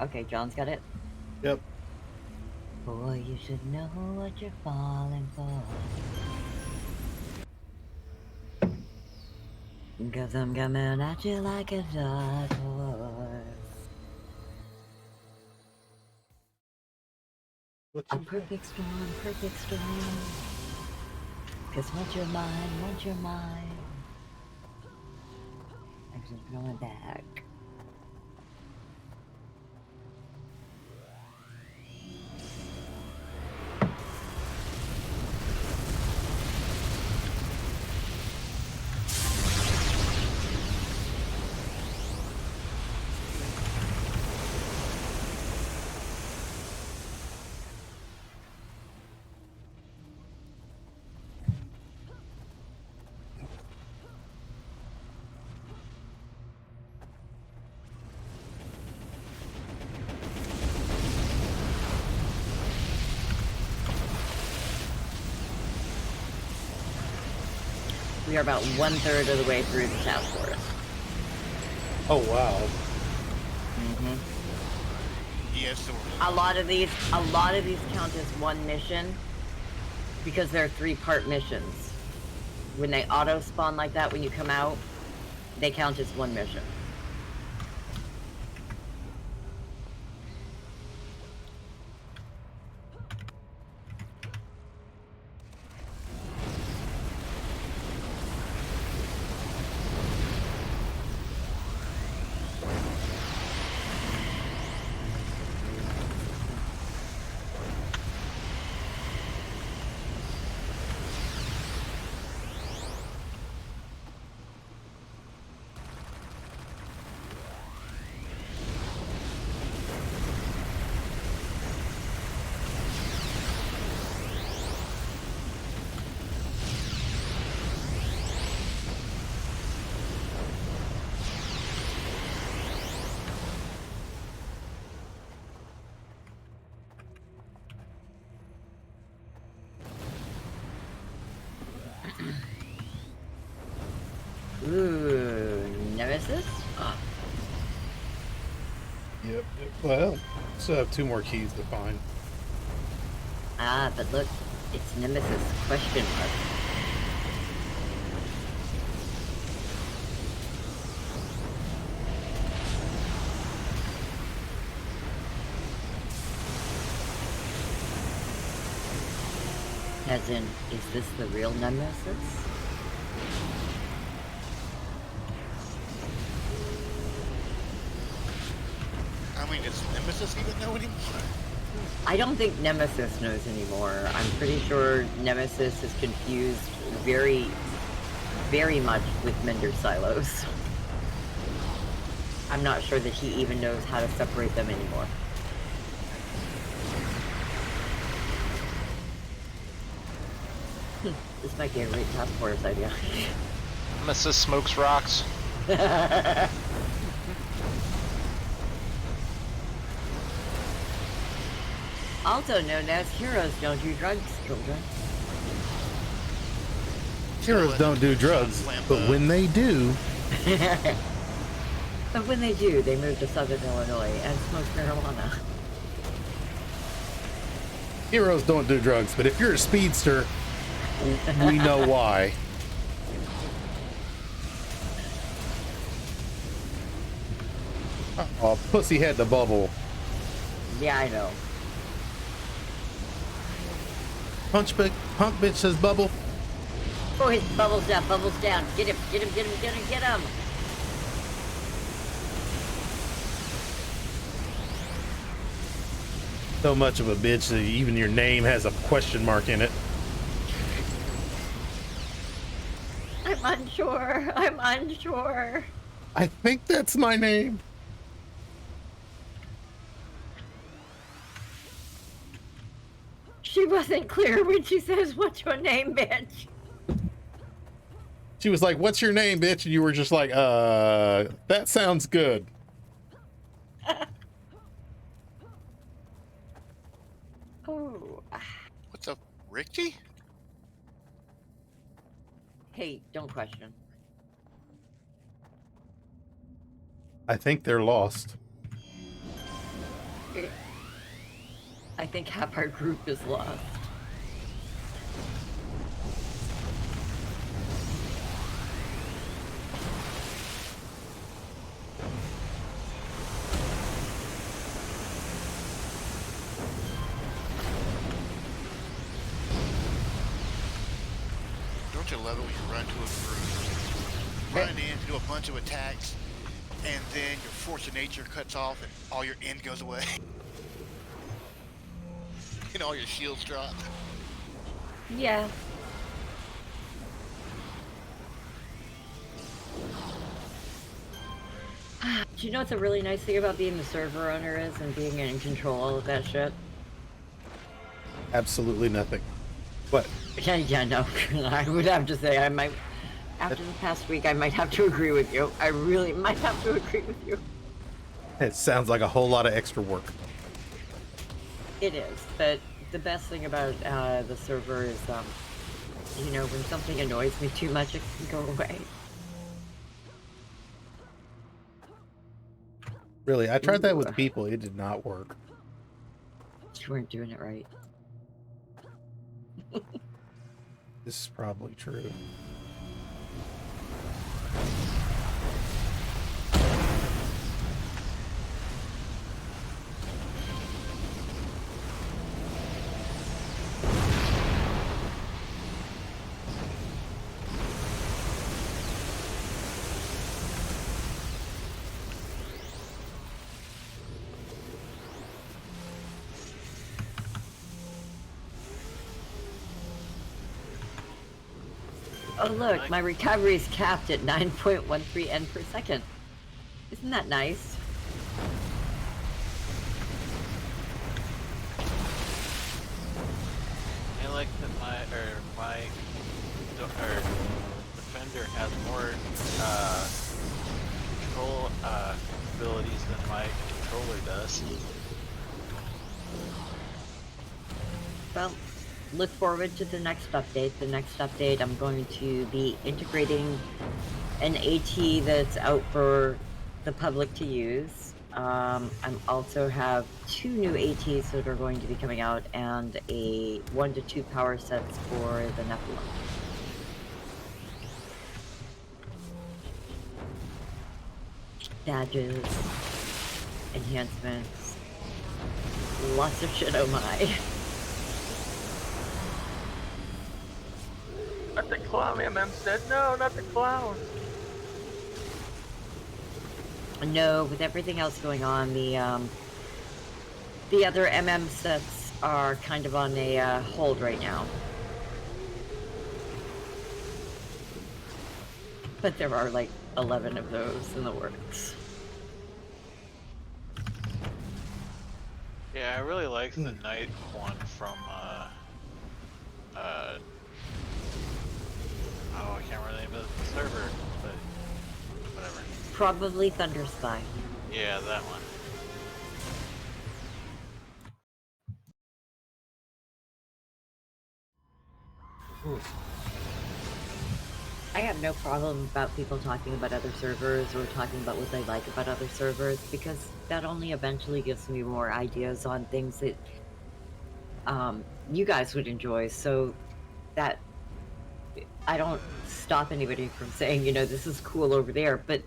Okay, John's got it. Yep. Boy, you should know what you're falling for. Cause I'm coming at you like a dark horse. What A you perfect storm, perfect storm. Cause once you're mine. I'm just going back. We are about 1/3 of the way through the South Forest. Oh wow. Mm-hmm. Yes, so A lot of these count as one mission because they're 3-part missions. When they auto spawn like that, when you come out, they count as one mission. Ooh, Nemesis? Oh. Yep. Well, still have 2 more keys to find. Ah, but look, it's Nemesis question mark. As in, is this the real Nemesis? I mean, does Nemesis even know anymore? I don't think Nemesis knows anymore. I'm pretty sure Nemesis is confused very, very much with Mender Silos. I'm not sure that he even knows how to separate them anymore. This might be a great task force idea. Nemesis smokes rocks. Also known as heroes don't do drugs, children. Heroes don't do drugs, but when they do, But when they do, they move to Southern Illinois and smoke marijuana. heroes don't do drugs. But if you're a speedster, we know why. Oh, pussy had the bubble. Yeah, I know. Punk bitch says bubble. Oh, his bubbles down, bubbles down. Get him, get him, get him, get him, get him. So much of a bitch that even your name has a question mark in it. I'm unsure. I'm unsure. I think that's my name. She wasn't clear when she says, "What's your name, bitch?" She was like, "What's your name, bitch?" And you were just like, that sounds good. Oh. What's up, Ricky? Hey, don't question. I think they're lost. I think half our group is lost. Don't you love it when you run to a group, run in, do a bunch of attacks, and then your force of nature cuts off and all your end goes away? And all your shields drop. Yeah. Do you know what's a really nice thing about being the server owner is and being in control of that shit? Absolutely nothing. What? Yeah, no. I would have to say I might, after the past week, I might have to agree with you. I really might have to agree with you. It sounds like a whole lot of extra work. It is, but the best thing about the server is, you know, when something annoys me too much, it can go away. Really, I tried that with Ooh. people. It did not work. You weren't doing it right. This is probably true. Oh look, my recovery is capped at 9.13 N per second. Isn't that nice? I like that my defender has more control abilities than my controller does. Well, look forward to the next update. The next update, I'm going to be integrating an AT that's out for the public to use. I'm also have 2 new ATs that are going to be coming out and a 1 to 2 power sets for the Nephilim. Badges, enhancements, lots of shit, oh my. Not the clown, MM said. No, not the clown. No, with everything else going on, the The other MM sets are kind of on a hold right now. But there are like 11 of those in the works. Yeah, I really like the night one from oh, I can't remember the name of the server, but whatever. Probably Thunder Spy. Yeah, that one. I have no problem about people talking about other servers or talking about what they like about other servers, because that only eventually gives me more ideas on things that you guys would enjoy. So that I don't stop anybody from saying, you know, this is cool over there, but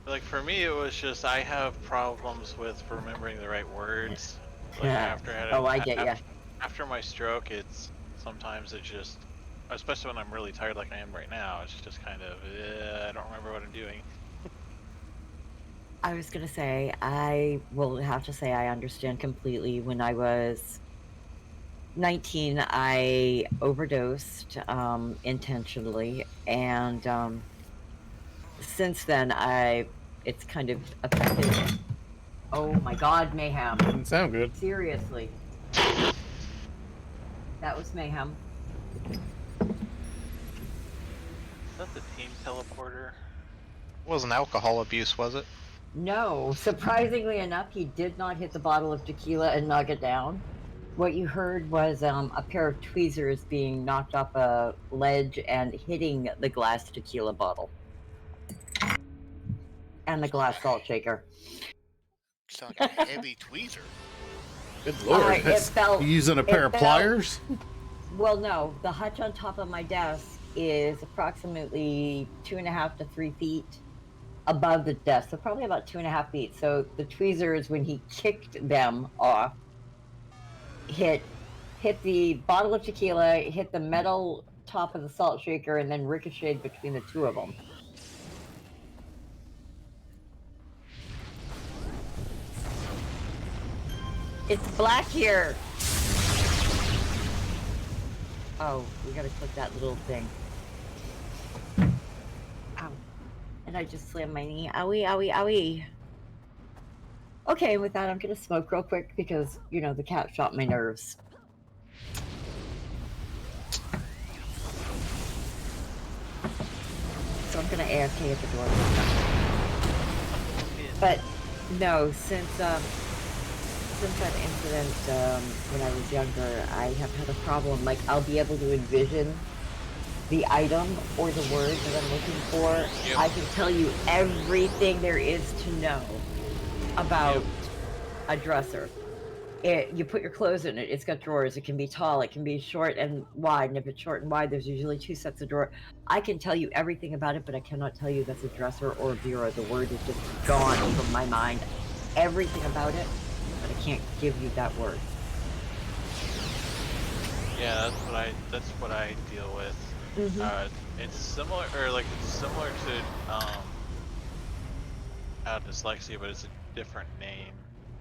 Like for me, it was just I have problems with remembering the right words. Like after I had oh, I get ya. after my stroke, it's sometimes it just, especially when I'm really tired, like I am right now, it's just kind of I don't remember what I'm doing. I was gonna say, I will have to say I understand completely. When I was 19, I overdosed intentionally, and since then, it's kind of affected. Oh my God, mayhem! Doesn't sound good. Seriously, that was mayhem. Is that the team teleporter? Wasn't alcohol abuse, was it? No, surprisingly enough, he did not hit the bottle of tequila and knock it down. What you heard was a pair of tweezers being knocked off a ledge and hitting the glass tequila bottle and the glass salt shaker. It's like a heavy tweezer. Good lord. It felt. You using a pair of pliers? Well, no. The hutch on top of my desk is approximately 2.5 to 3 feet above the desk, so probably about 2.5 feet. So the tweezers, when he kicked them off, hit the bottle of tequila, hit the metal top of the salt shaker, and then ricocheted between the two of them. It's black here. Oh, we gotta click that little thing. Ow. And I just slammed my knee. Owie, owie, owie. Okay, with that, I'm gonna smoke real quick because, you know, the cat shot my nerves. So I'm gonna AFK at the door. But no, since that incident when I was younger, I have had a problem. Like, I'll be able to envision the item or the word that I'm looking for. Yep. I can tell you everything there is to know about a dresser. You put your clothes in it. It's got drawers. It can be tall. It can be short and wide. And if it's short and wide, there's usually 2 sets of drawers. I can tell you everything about it, but I cannot tell you that's a dresser or a bureau. The word is just gone from my mind. Everything about it, but I can't give you that word. Yeah, that's what I deal with. Mm-hmm. It's similar to dyslexia, but it's a different name.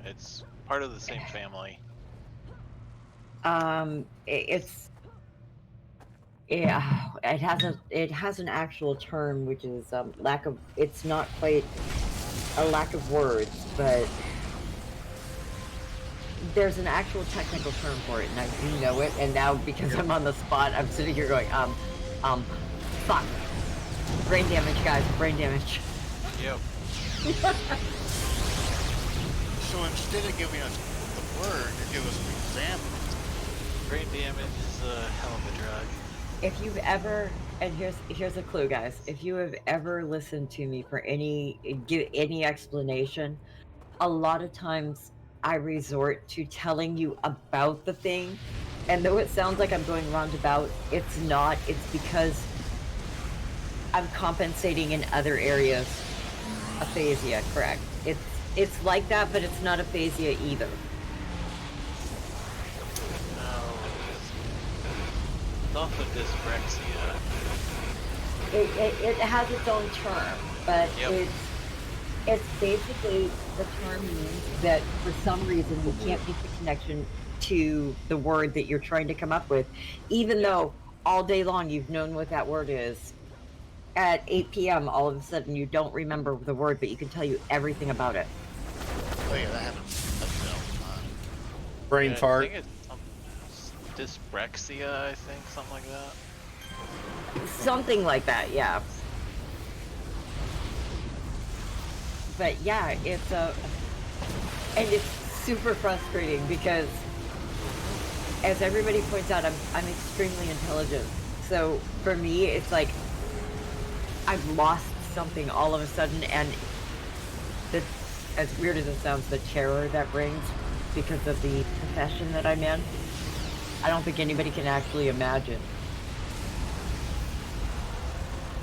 It's part of the same family. It has an actual term, which is lack of. It's not quite a lack of words, but there's an actual technical term for it, and I do know it. And now, because I'm on the spot, I'm sitting here going, fuck, brain damage, guys, brain damage. Yep. So instead of giving us the word, you give us an example. Brain damage is a hell of a drug. If you've ever, and here's a clue, guys. If you have ever listened to me for give any explanation, a lot of times I resort to telling you about the thing, and though it sounds like I'm going roundabout, it's not. It's because I'm compensating in other areas. Aphasia, correct? It's like that, but it's not aphasia either. No, it's also dyspraxia. It has its own term, but Yep. It's basically the term means that for some reason you can't make the connection to the word that you're trying to come up with, even though all day long you've known what that word is. At 8 p.m., all of a sudden you don't remember the word, but you can tell you everything about it. Oh yeah, that happens. That happens all the time. Brain Yeah, I fart. think it's dyspraxia, I think, something like that. Something like that, yeah. But yeah, it's and it's super frustrating because, as everybody points out, I'm extremely intelligent. So for me, it's like I've lost something all of a sudden, and the, as weird as it sounds, the terror that brings because of the profession that I'm in, I don't think anybody can actually imagine.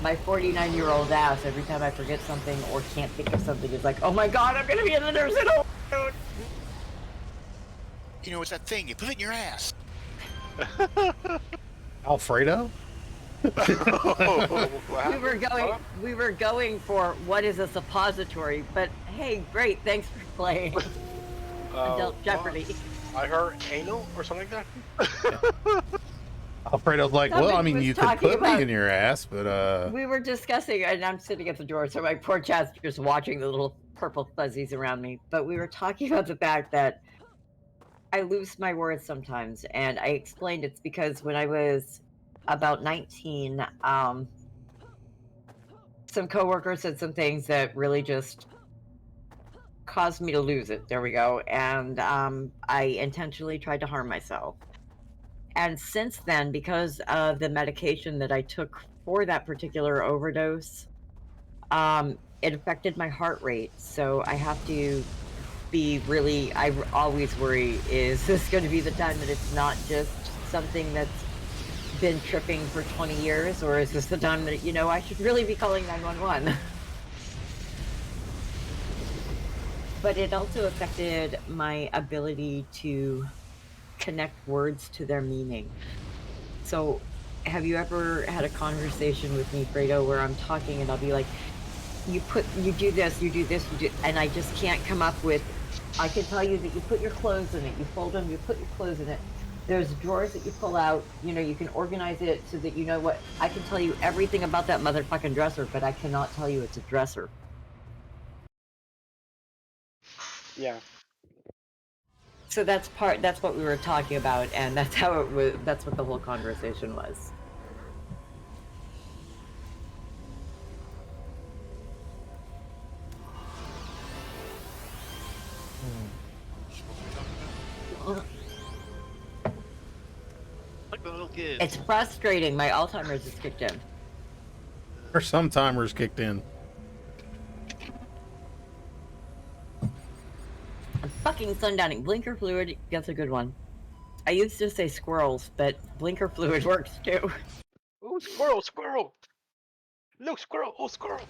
My 49-year-old ass, every time I forget something or can't think of something, is like, oh my god, I'm gonna be in the nursing home. You know, it's that thing. You put it in your ass. Alfredo? We were going for what is a suppository, but hey, great, thanks for playing Adult Jeopardy. I heard anal or something like that. Alfredo's like, well, I Somebody mean, was you could talking put about- me in your ass, but We were discussing, and I'm sitting at the door, so my poor chat's just watching the little purple fuzzies around me. But we were talking about the fact that I lose my words sometimes, and I explained it's because when I was about 19, some coworkers said some things that really just caused me to lose it. There we go. And I intentionally tried to harm myself. And since then, because of the medication that I took for that particular overdose, it affected my heart rate. So I have to be really, I always worry, is this going to be the time that it's not just something that's been tripping for 20 years, or is this the time that, you know, I should really be calling 911? But it also affected my ability to connect words to their meaning. So have you ever had a conversation with me, Fredo, where I'm talking and I'll be like, you do this, you do this, you do, and I just can't come up with, I can tell you that you put your clothes in it, you fold them, you put your clothes in it. There's drawers that you pull out, you know, you can organize it so that you know what, I can tell you everything about that motherfucking dresser, but I cannot tell you it's a dresser. Yeah. So that's what we were talking about, and that's how it was, that's what the whole conversation was. Like the little kids. It's frustrating. My Alzheimer's has kicked in. or some timers kicked in. I'm fucking sundowning. Blinker fluid, that's a good one. I used to say squirrels, but blinker fluid works too. Oh, squirrel, squirrel! Look, squirrel! Oh, squirrel!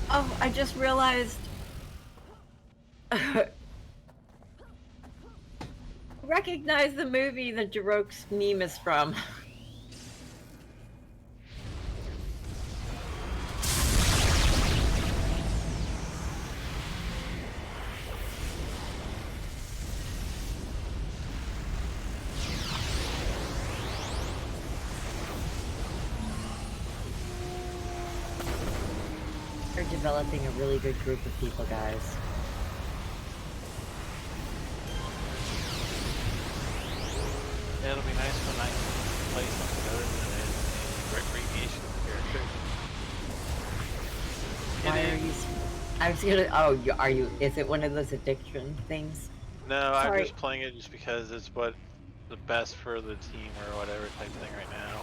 Oh, I just realized. Recognize the movie that Jaroke's meme is from. We're developing a really good group of people, guys. Yeah, it'll be nice when I can play something other than a recreation character. Why are you? I was gonna. Oh, are you? Is it one of those addiction things? No, I'm Sorry. just playing it just because it's what the best for the team or whatever type thing right now.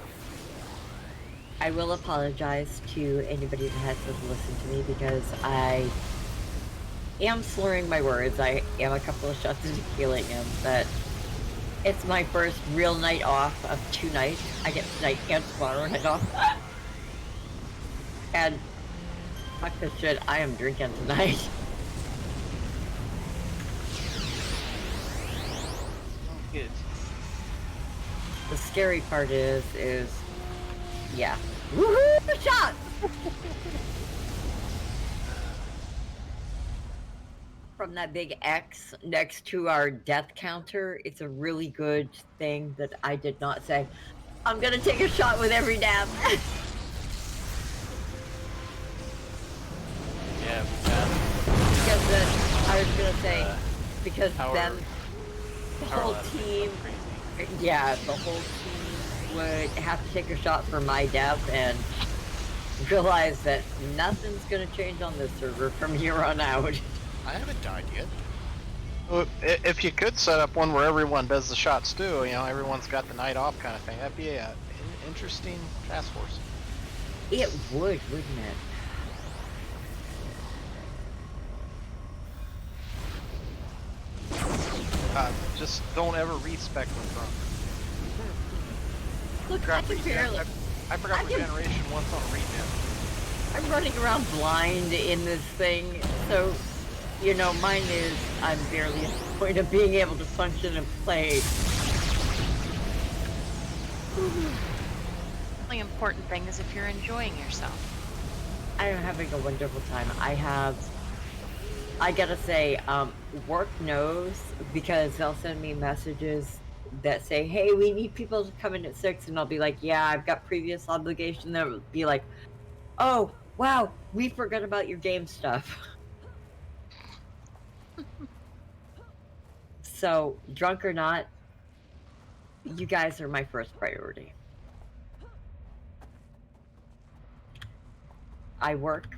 I will apologize to anybody that has to listen to me because I am slurring my words. I am a couple of shots into killing him, but it's my first real night off of 2 nights. I get tonight and tomorrow night off. And fuck this shit, I am drinking tonight. Oh, good. The scary part is, yeah. Woohoo! Shot! From that big X next to our death counter, it's a really good thing that I did not say, I'm gonna take a shot with every dab. Yeah, we got Because I was gonna say, because power- then the power whole levels are team, crazy. yeah, the whole team would have to take a shot for my death and realize that nothing's gonna change on this server from here on out. I haven't died yet. Well, if you could set up one where everyone does the shots too, you know, everyone's got the night off kind of thing, that'd be an interesting task force. It would, wouldn't it? Just don't ever respec when drunk. Look, I can barely. I forgot I can- regeneration once on regen. I'm running around blind in this thing, so, you know, mine is, I'm barely at the point of being able to function and play. The only important thing is if you're enjoying yourself. I am having a wonderful time. I gotta say, work knows, because they'll send me messages that say, hey, we need people to come in at 6, and I'll be like, yeah, I've got previous obligation. They'll be like, oh, wow, we forgot about your game stuff. So, drunk or not, you guys are my first priority. I work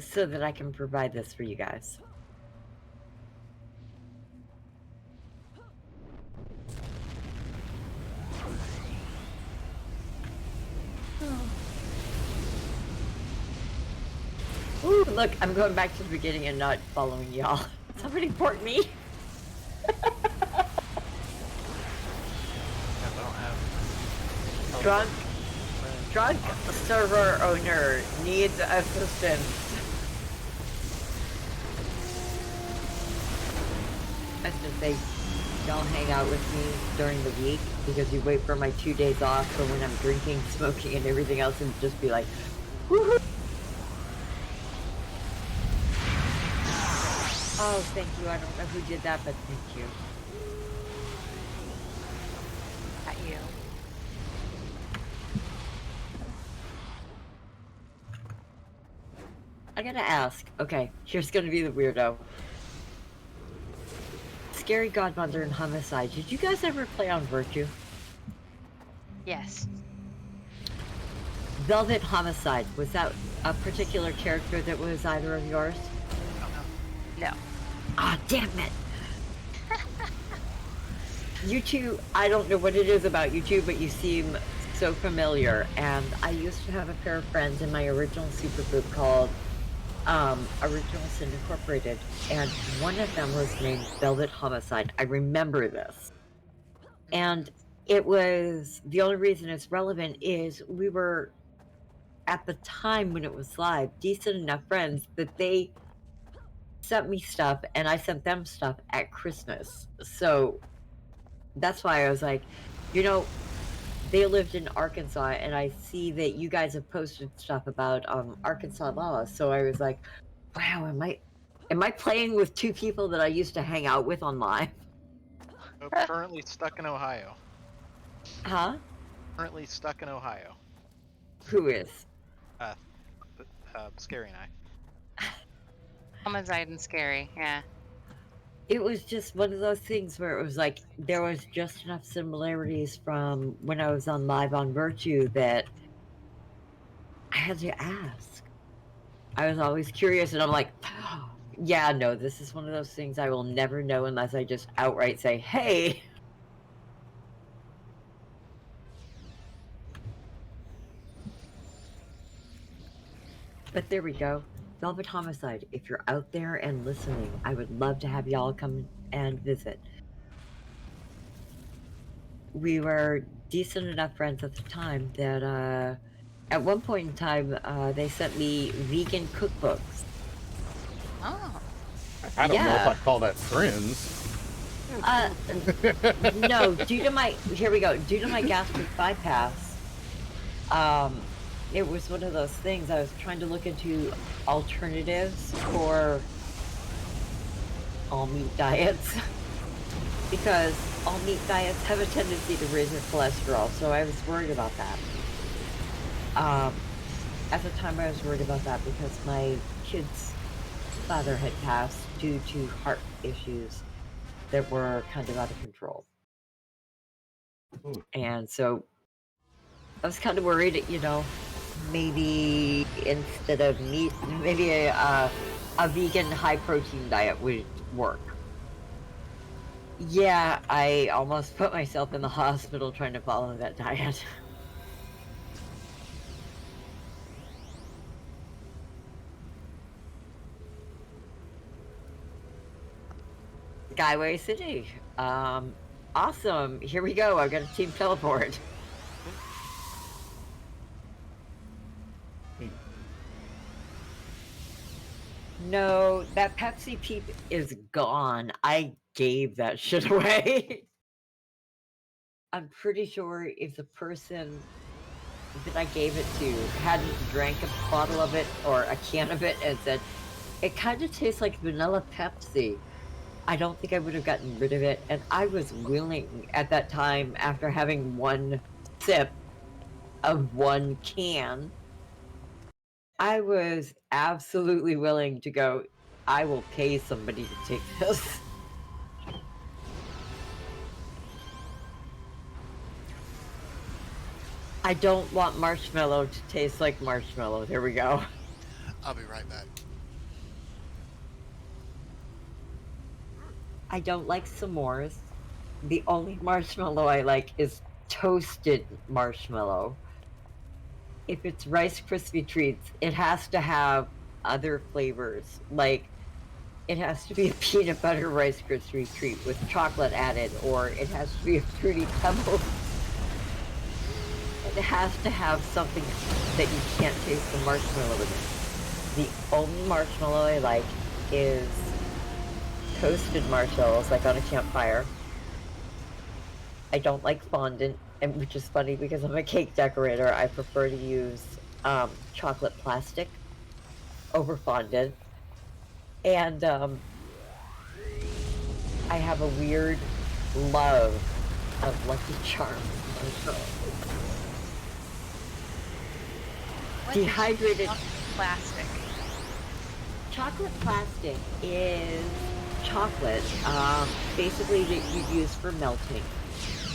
so that I can provide this for you guys. Ooh, look, I'm going back to the beginning and not following y'all. Somebody port me. I don't have. Drunk server owner needs assistance. I was gonna say, y'all hang out with me during the week because you wait for my 2 days off for when I'm drinking, smoking, and everything else, and just be like, woohoo! Oh, thank you. I don't know who did that, but thank you. At you. I gotta ask. Okay, here's gonna be the weirdo. Scary Godmother and Homicide. Did you guys ever play on Virtue? Yes. Velvet Homicide. Was that a particular character that was either of yours? No. Ah, damn it! You two, I don't know what it is about you two, but you seem so familiar. And I used to have a pair of friends in my original supergroup called Original Sin Incorporated, and one of them was named Velvet Homicide. I remember this. And it was, the only reason it's relevant is we were, at the time when it was live, decent enough friends that they sent me stuff and I sent them stuff at Christmas. So that's why I was like, you know, they lived in Arkansas and I see that you guys have posted stuff about Arkansas laws. So I was like, wow, am I playing with two people that I used to hang out with on live? Oh, currently stuck in Ohio. Huh? Currently stuck in Ohio. Who is? Scary and I. Homicide and Scary, yeah. It was just one of those things where it was like there was just enough similarities from when I was on live on Virtue that I had to ask. I was always curious, and I'm like, yeah, no, this is one of those things I will never know unless I just outright say, hey. But there we go. Velvet Homicide, if you're out there and listening, I would love to have y'all come and visit. We were decent enough friends at the time that at one point in time they sent me vegan cookbooks. Oh. I don't know if Yeah. I'd call that friends. No, due to my gastric bypass, it was one of those things. I was trying to look into alternatives for all meat diets because all meat diets have a tendency to raise your cholesterol, so I was worried about that. At the time I was worried about that because my kid's father had passed due to heart issues that were kind of out of control. Ooh. And so I was kind of worried, maybe instead of meat, maybe a vegan high protein diet would work. Yeah, I almost put myself in the hospital trying to follow that diet. Skyway City. Awesome. Here we go. I've got a team teleport. No, that Pepsi Peep is gone. I gave that shit away. I'm pretty sure if the person that I gave it to hadn't drank a bottle of it or a can of it and said, it kind of tastes like vanilla Pepsi, I don't think I would have gotten rid of it. And I was willing at that time, after having one sip of one can, I was absolutely willing to go, I will pay somebody to take this. I don't want marshmallow to taste like marshmallow. There we go. I'll be right back. I don't like s'mores. The only marshmallow I like is toasted marshmallow. If it's Rice Krispie treats, it has to have other flavors. Like, it has to be a peanut butter Rice Krispie treat with chocolate added, or it has to be a Fruity Pebbles. It has to have something that you can't taste the marshmallow in it. The only marshmallow I like is toasted marshmallows, like on a campfire. I don't like fondant, and which is funny because I'm a cake decorator. I prefer to use chocolate plastic over fondant. And I have a weird love of Lucky Charms marshmallows. Dehydrated plastic. Chocolate plastic is chocolate, basically that you use for melting.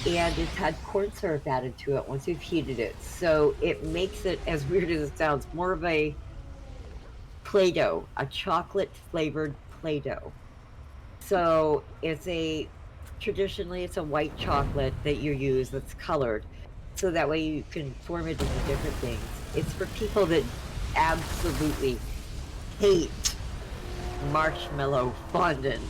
And it's had corn syrup added to it once you've heated it. So it makes it, as weird as it sounds, more of a Play-Doh, a chocolate flavored Play-Doh. So traditionally it's a white chocolate that you use that's colored. So that way you can form it into different things. It's for people that absolutely hate marshmallow fondant.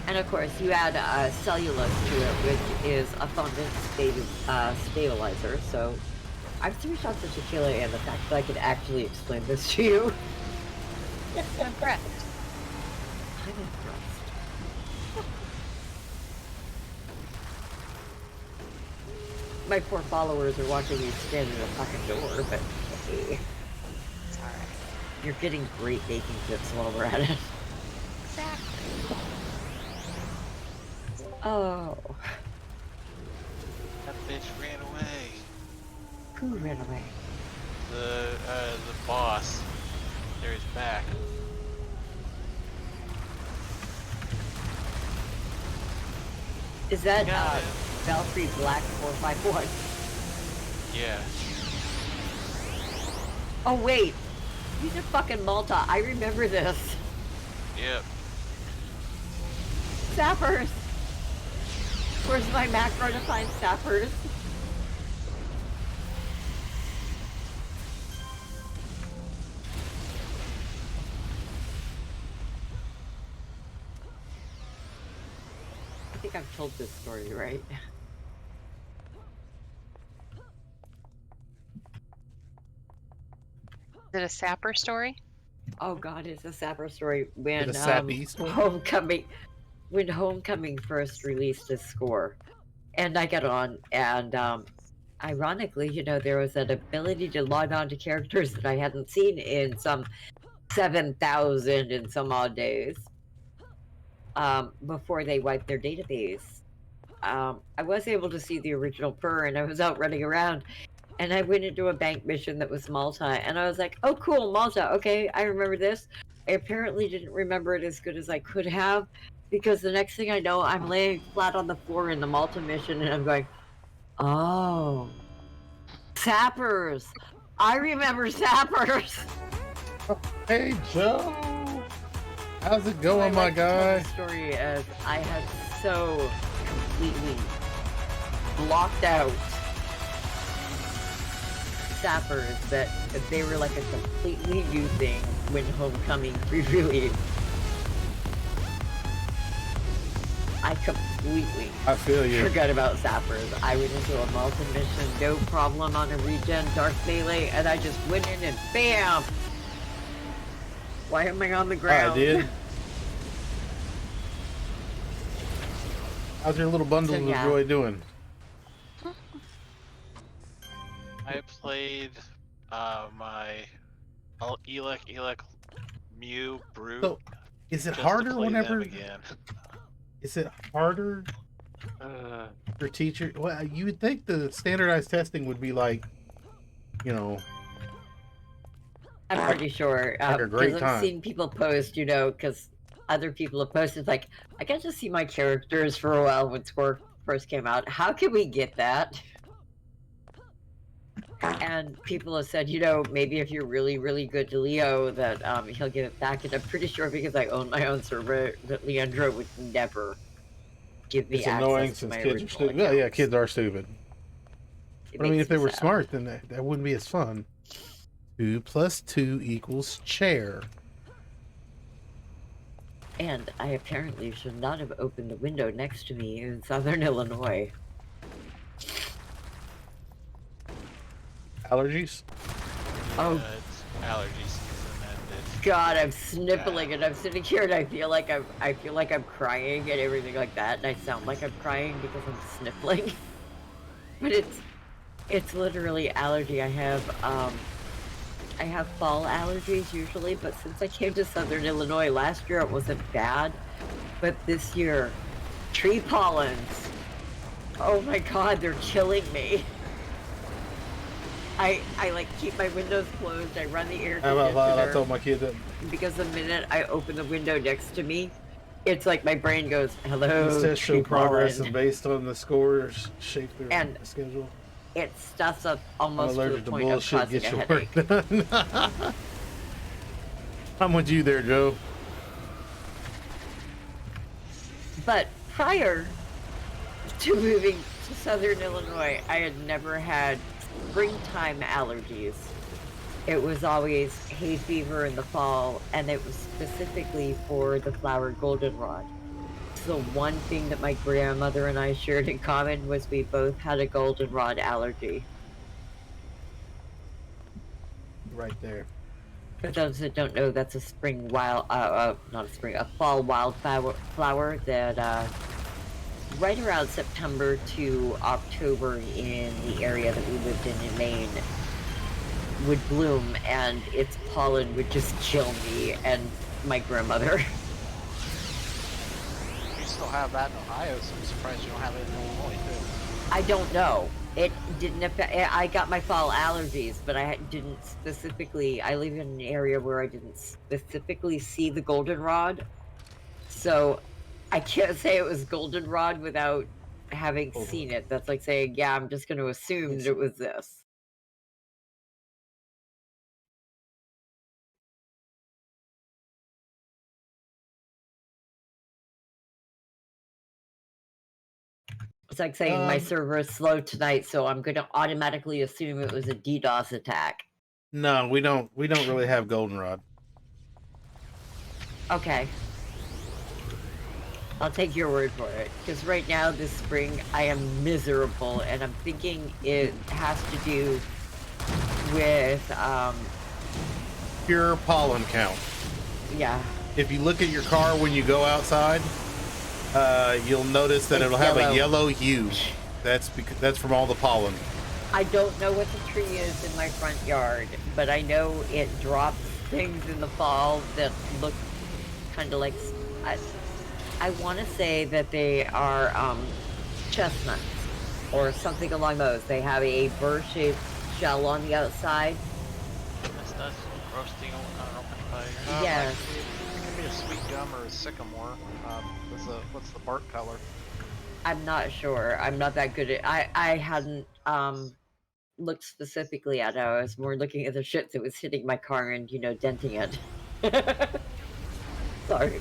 And of course, you add cellulose to it, which is a fondant stabilizer. So I'm 3 shots of tequila, and the fact that I could actually explain this to you. I'm impressed. I'm impressed. My poor followers are watching me stand in a fucking door, but hey. It's alright. You're getting great baking tips while we're at it. Exactly. Oh. That bitch ran away. Who ran away? The boss. There he's back. Is that Got it. Valkyrie Black 451? Yeah. Oh wait, these are fucking Malta. I remember this. Yep. Sappers. Where's my macro to find sappers? think I've told this story, right? Is it a sapper story? Oh God, it's a sapper story. When a sappy story? when Homecoming first released his score, and I got on, and ironically, you know, there was an ability to log on to characters that I hadn't seen in some 7,000 and some odd days before they wiped their database. I was able to see the original Purr, and I was out running around, and I went into a bank mission that was Malta, and I was like, oh, cool, Malta. Okay, I remember this. I apparently didn't remember it as good as I could have, because the next thing I know, I'm laying flat on the floor in the Malta mission, and I'm going, oh, sappers. I remember sappers. Hey, Joe. How's it So I going, my like to tell guy? the story as I had so completely blocked out sappers that they were like a completely new thing when Homecoming re-released. I completely I feel you. forgot about sappers. I went into a Malta mission, no problem on a regen Dark Melee, and I just went in and BAM! Why am I on the ground? I did. How's your little bundle So, of yeah. joy doing? I played my Elec Mew Brute. So, is it just harder to play whenever? them again. Is it harder for teacher? Well, you would think the standardized testing would be like, you know, I'm pretty sure. Like a great Because time. I've seen people post, you know, because other people have posted, like, I got to see my characters for a while when Score first came out. How can we get that? And people have said, you know, maybe if you're really, really good to Leo, that he'll give it back. And I'm pretty sure because I own my own server, that Leandro would never give me it's access annoying to since my kids are original stupid. Yeah, accounts. kids are stupid. It But I mean, makes if they me were sad. smart, then that wouldn't be as fun. 2 + 2 = chair. And I apparently should not have opened the window next to me in Southern Illinois. Allergies? Oh. Yeah, it's allergy season, and it's God, I'm sniffling and I'm sitting here and I feel like I'm crying and everything like that, and I sound like I'm crying because I'm sniffling. But it's literally allergy. I have fall allergies usually, but since I came to Southern Illinois last year, it wasn't bad. But this year, tree pollens. Oh my God, they're killing me. I like keep my windows closed. I run the air How about I conditioner. told my kid that Because the minute I open the window next to me, it's like my brain goes, hello, these tests show tree progress pollen. and based on the scores shape their And schedule. It stuffs up I'm almost to the allergic to point of bullshit. causing Get a your headache. work done. I'm with you there, Joe. But prior to moving to Southern Illinois, I had never had springtime allergies. It was always hay fever in the fall, and it was specifically for the flower goldenrod. The one thing that my grandmother and I shared in common was we both had a goldenrod allergy. Right there. For those that don't know, that's a spring a fall wildflower that right around September to October in the area that we lived in Maine would bloom, and its pollen would just kill me and my grandmother. You still have that in Ohio, so I'm surprised you don't have it in Illinois too. I don't know. It didn't affect. I got my fall allergies, but didn't specifically. I live in an area where I didn't specifically see the goldenrod, so I can't say it was goldenrod without having seen it. That's like saying, yeah, I'm just going to assume that it was this. It's like saying my server is slow tonight, so I'm going to automatically assume it was a DDoS attack. No, we don't really have goldenrod. Okay. I'll take your word for it. Because right now, this spring, I am miserable, and I'm thinking it has to do with, Pure pollen count. yeah. If you look at your car when you go outside, you'll notice that It's it'll have yellow. a yellow hue. That's that's from all the pollen. I don't know what the tree is in my front yard, but I know it drops things in the fall that look kind of like. I want to say that they are chestnuts or something along those. They have a burr-shaped shell on the outside. Chestnuts roasting on an open fire. Yes. Actually, it can be a sweet gum or a sycamore. What's the bark color? I'm not sure. I'm not that good at. I hadn't looked specifically at it. I was more looking at the shit that was hitting my car and denting it. Sorry.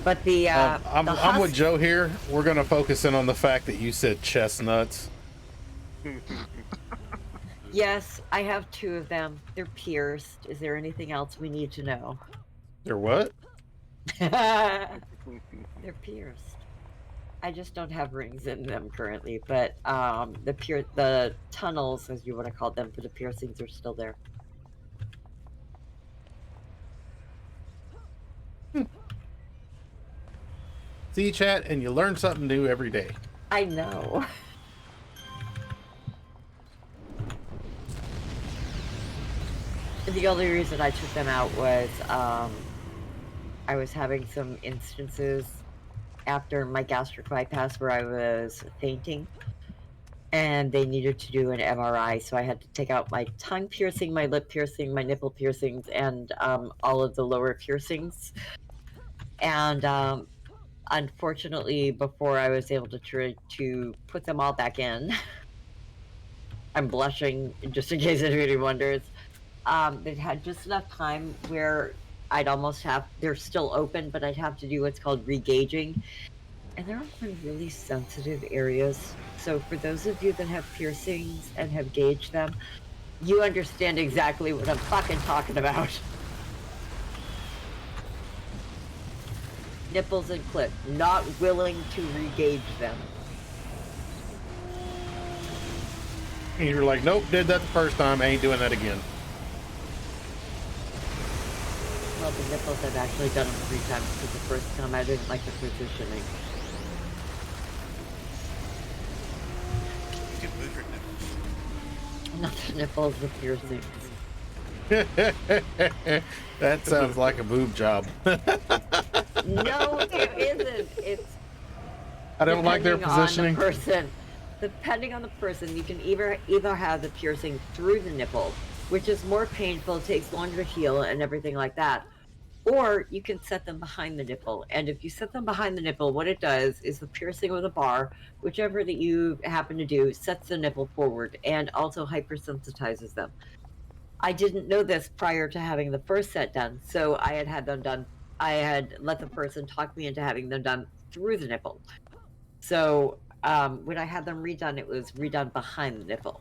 But the I'm with Joe here. We're gonna focus in on the fact that you said chestnuts. Yes, I have 2 of them. They're pierced. Is there anything else we need to know? They're what? They're pierced. I just don't have rings in them currently, but the tunnels, as you want to call them, for the piercings are still there. See, chat, and you learn something new every day. I know. The only reason I took them out was I was having some instances after my gastric bypass where I was fainting, and they needed to do an MRI, so I had to take out my tongue piercing, my lip piercing, my nipple piercings, and all of the lower piercings. And unfortunately, before I was able to try to put them all back in, I'm blushing just in case anybody wonders. They'd had just enough time where I'd almost have, they're still open, but I'd have to do what's called regaging. And they're on really sensitive areas. So for those of you that have piercings and have gauged them, you understand exactly what I'm fucking talking about. Nipples and clit, not willing to regauge them. And you're like, nope, did that the first time, ain't doing that again. Well, the nipples I've actually done them 3 times because the first time I didn't like the positioning. You can move your nipples. Not the nipples, the piercings. That sounds like a boob job. No, it isn't. It's I don't like their positioning. Depending on the person, you can either have the piercing through the nipple, which is more painful, takes longer to heal, and everything like that. Or you can set them behind the nipple. And if you set them behind the nipple, what it does is the piercing with a bar, whichever that you happen to do, sets the nipple forward and also hypersensitizes them. I didn't know this prior to having the first set done, so I had them done. I had let the person talk me into having them done through the nipple. So when I had them redone, it was redone behind the nipple.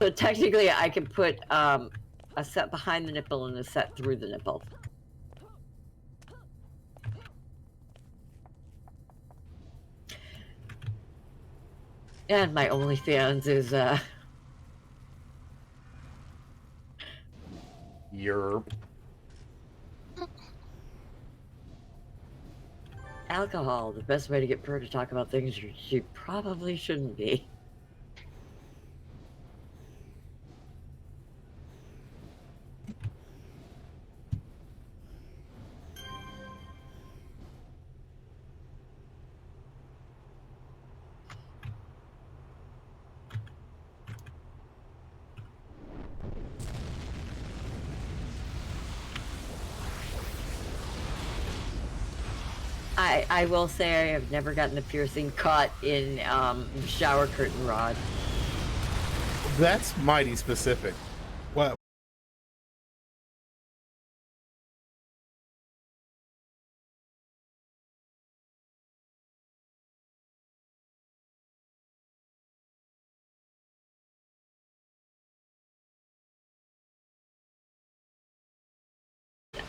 So technically, I can put a set behind the nipple and a set through the nipple. And my OnlyFans is Yerp. alcohol. The best way to get Purr to talk about things she probably shouldn't be. I will say I have never gotten the piercing caught in the shower curtain rod. That's mighty specific. What?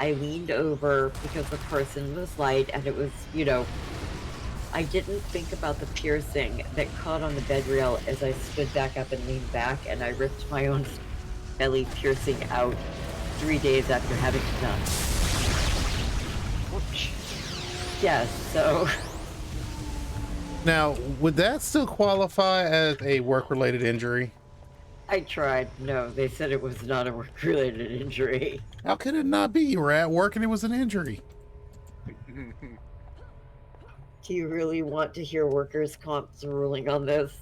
I leaned over because the person was light, and it was, you know, I didn't think about the piercing that caught on the bed rail as I stood back up and leaned back, and I ripped my own belly piercing out 3 days after having it done. Yes, so Now, would that still qualify as a work-related injury? I tried. No, they said it was not a work-related injury. How could it not be? You were at work and it was an injury. Do you really want to hear workers' comp's ruling on this?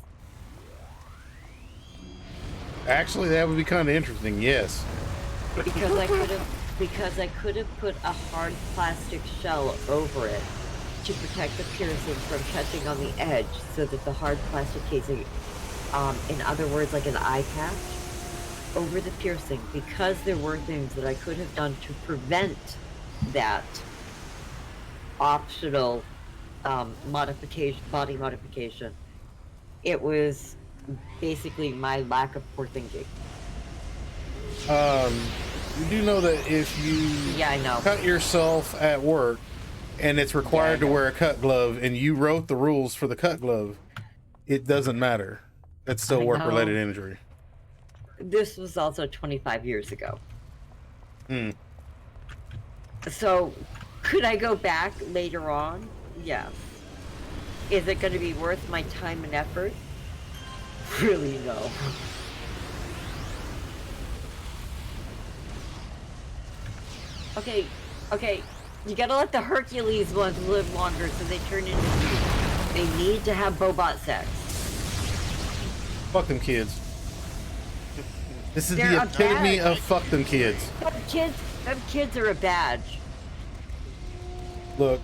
Actually, that would be kind of interesting, yes. Because I could have put a hard plastic shell over it to protect the piercing from catching on the edge, so that the hard plastic casing, in other words, like an eye patch, over the piercing, because there were things that I could have done to prevent that optional modification, body modification. It was basically my lack of poor thinking. You do know that if you Yeah, I know. cut yourself at work and it's required to wear a cut glove and you wrote the rules for the cut glove, it doesn't matter. It's still I work-related know. injury. This was also 25 years ago. Hmm. So, could I go back later on? Yes. Is it going to be worth my time and effort? Really, no. Okay, you gotta let the Hercules ones live longer so they turn into you. They need to have Bobot sex. Fuck them kids. This is They're the a epitome badge. of fuck them kids. Them kids are a badge. Look,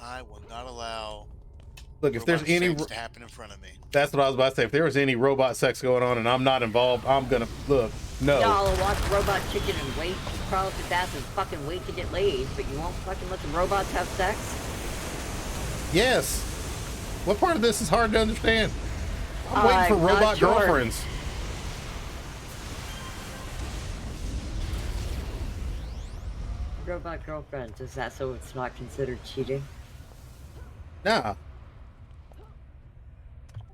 I will not allow if there's robot any, sex to happen in front of me. that's what I was about to say. If there was any robot sex going on and I'm not involved, I'm gonna look. No. Y'all watch Robot Chicken and wait, crawl up his ass and fucking wait to get laid, but you won't fucking let the robots have sex? Yes. What part of this is hard to understand? I'm waiting for not robot sure. girlfriends. Robot girlfriends, is that so it's not considered cheating? Nah.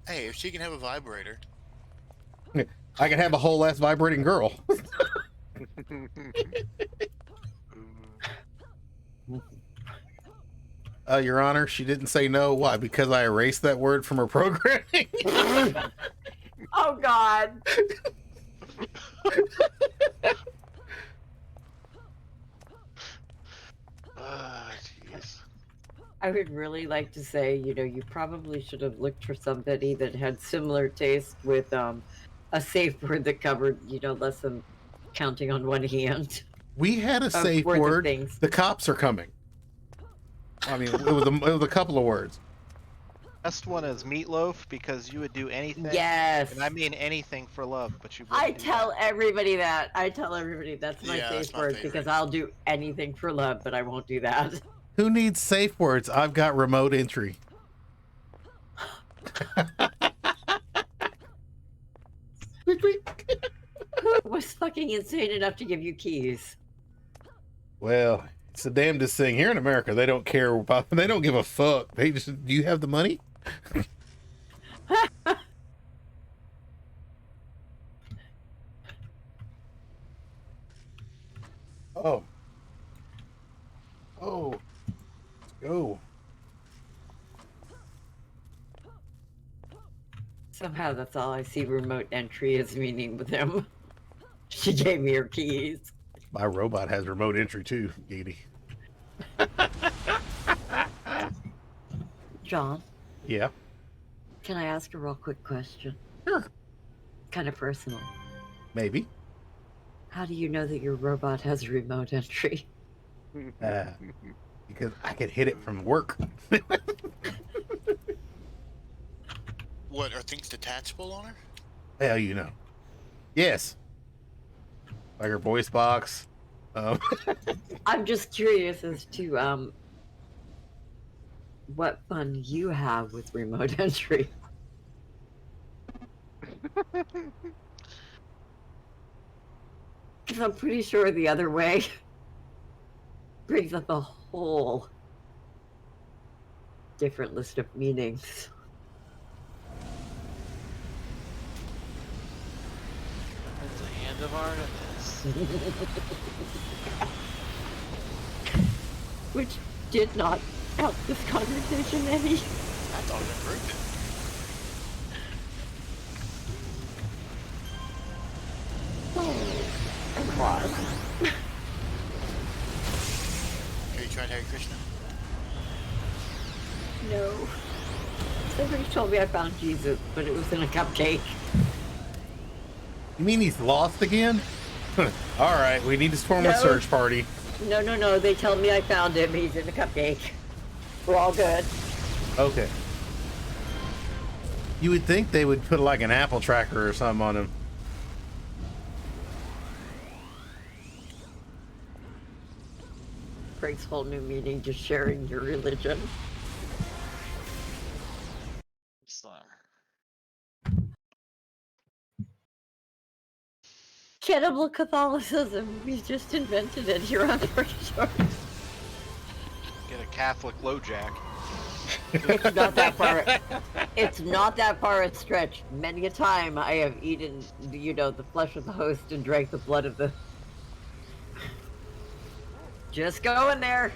Hey, if she can have a vibrator. I can have a whole ass vibrating girl. Your Honor, she didn't say no. Why? Because I erased that word from her programming. Oh God. Ah, jeez. I would really like to say, you know, you probably should have looked for somebody that had similar taste with a safe word that covered, you know, less than counting on one hand. We had a safe worth of word. things. The cops are coming. I mean, it was a couple of words. Best one is meatloaf because you would do anything. Yes. And I mean anything for love, but you I wouldn't do tell that. everybody that. I tell everybody that's my Yeah, that's safe my word favorite. because I'll do anything for love, but I won't do that. Who needs safe words? I've got remote entry. Who was fucking insane enough to give you keys? Well, it's the damnedest thing here in America. They don't care about. They don't give a fuck. They just. Do you have the money? Oh. Oh. Let's go. Somehow that's all I see remote entry as meaning with them. She gave me her keys. My robot has remote entry too, Edie. John, Yeah. can I ask a real quick question? Sure. Kind of personal. Maybe. How do you know that your robot has remote entry? Because I could hit it from work. What, are things detachable on her? Hell, you know. Yes. Like her voice box. I'm just curious as to what fun you have with remote entry. Because I'm pretty sure the other way brings up a whole different list of meanings. It's a hand of Artemis. Which did not help this conversation any. I thought it improved it. Come on. Have you tried Hare Krishna? No. Somebody told me I found Jesus, but it was in a cupcake. You mean he's lost again? All right, we need to form a No. search party. No. They tell me I found him. He's in a cupcake. We're all good. Okay. You would think they would put like an Apple tracker or something on him. Brings whole new meaning to sharing your religion. So, Cannibal Catholicism. We just invented it here on Purragtory. Get a Catholic LoJack. It's not that far. It's not that far a stretch. Many a time I have eaten, the flesh of the host and drank the blood of the. Just go in there.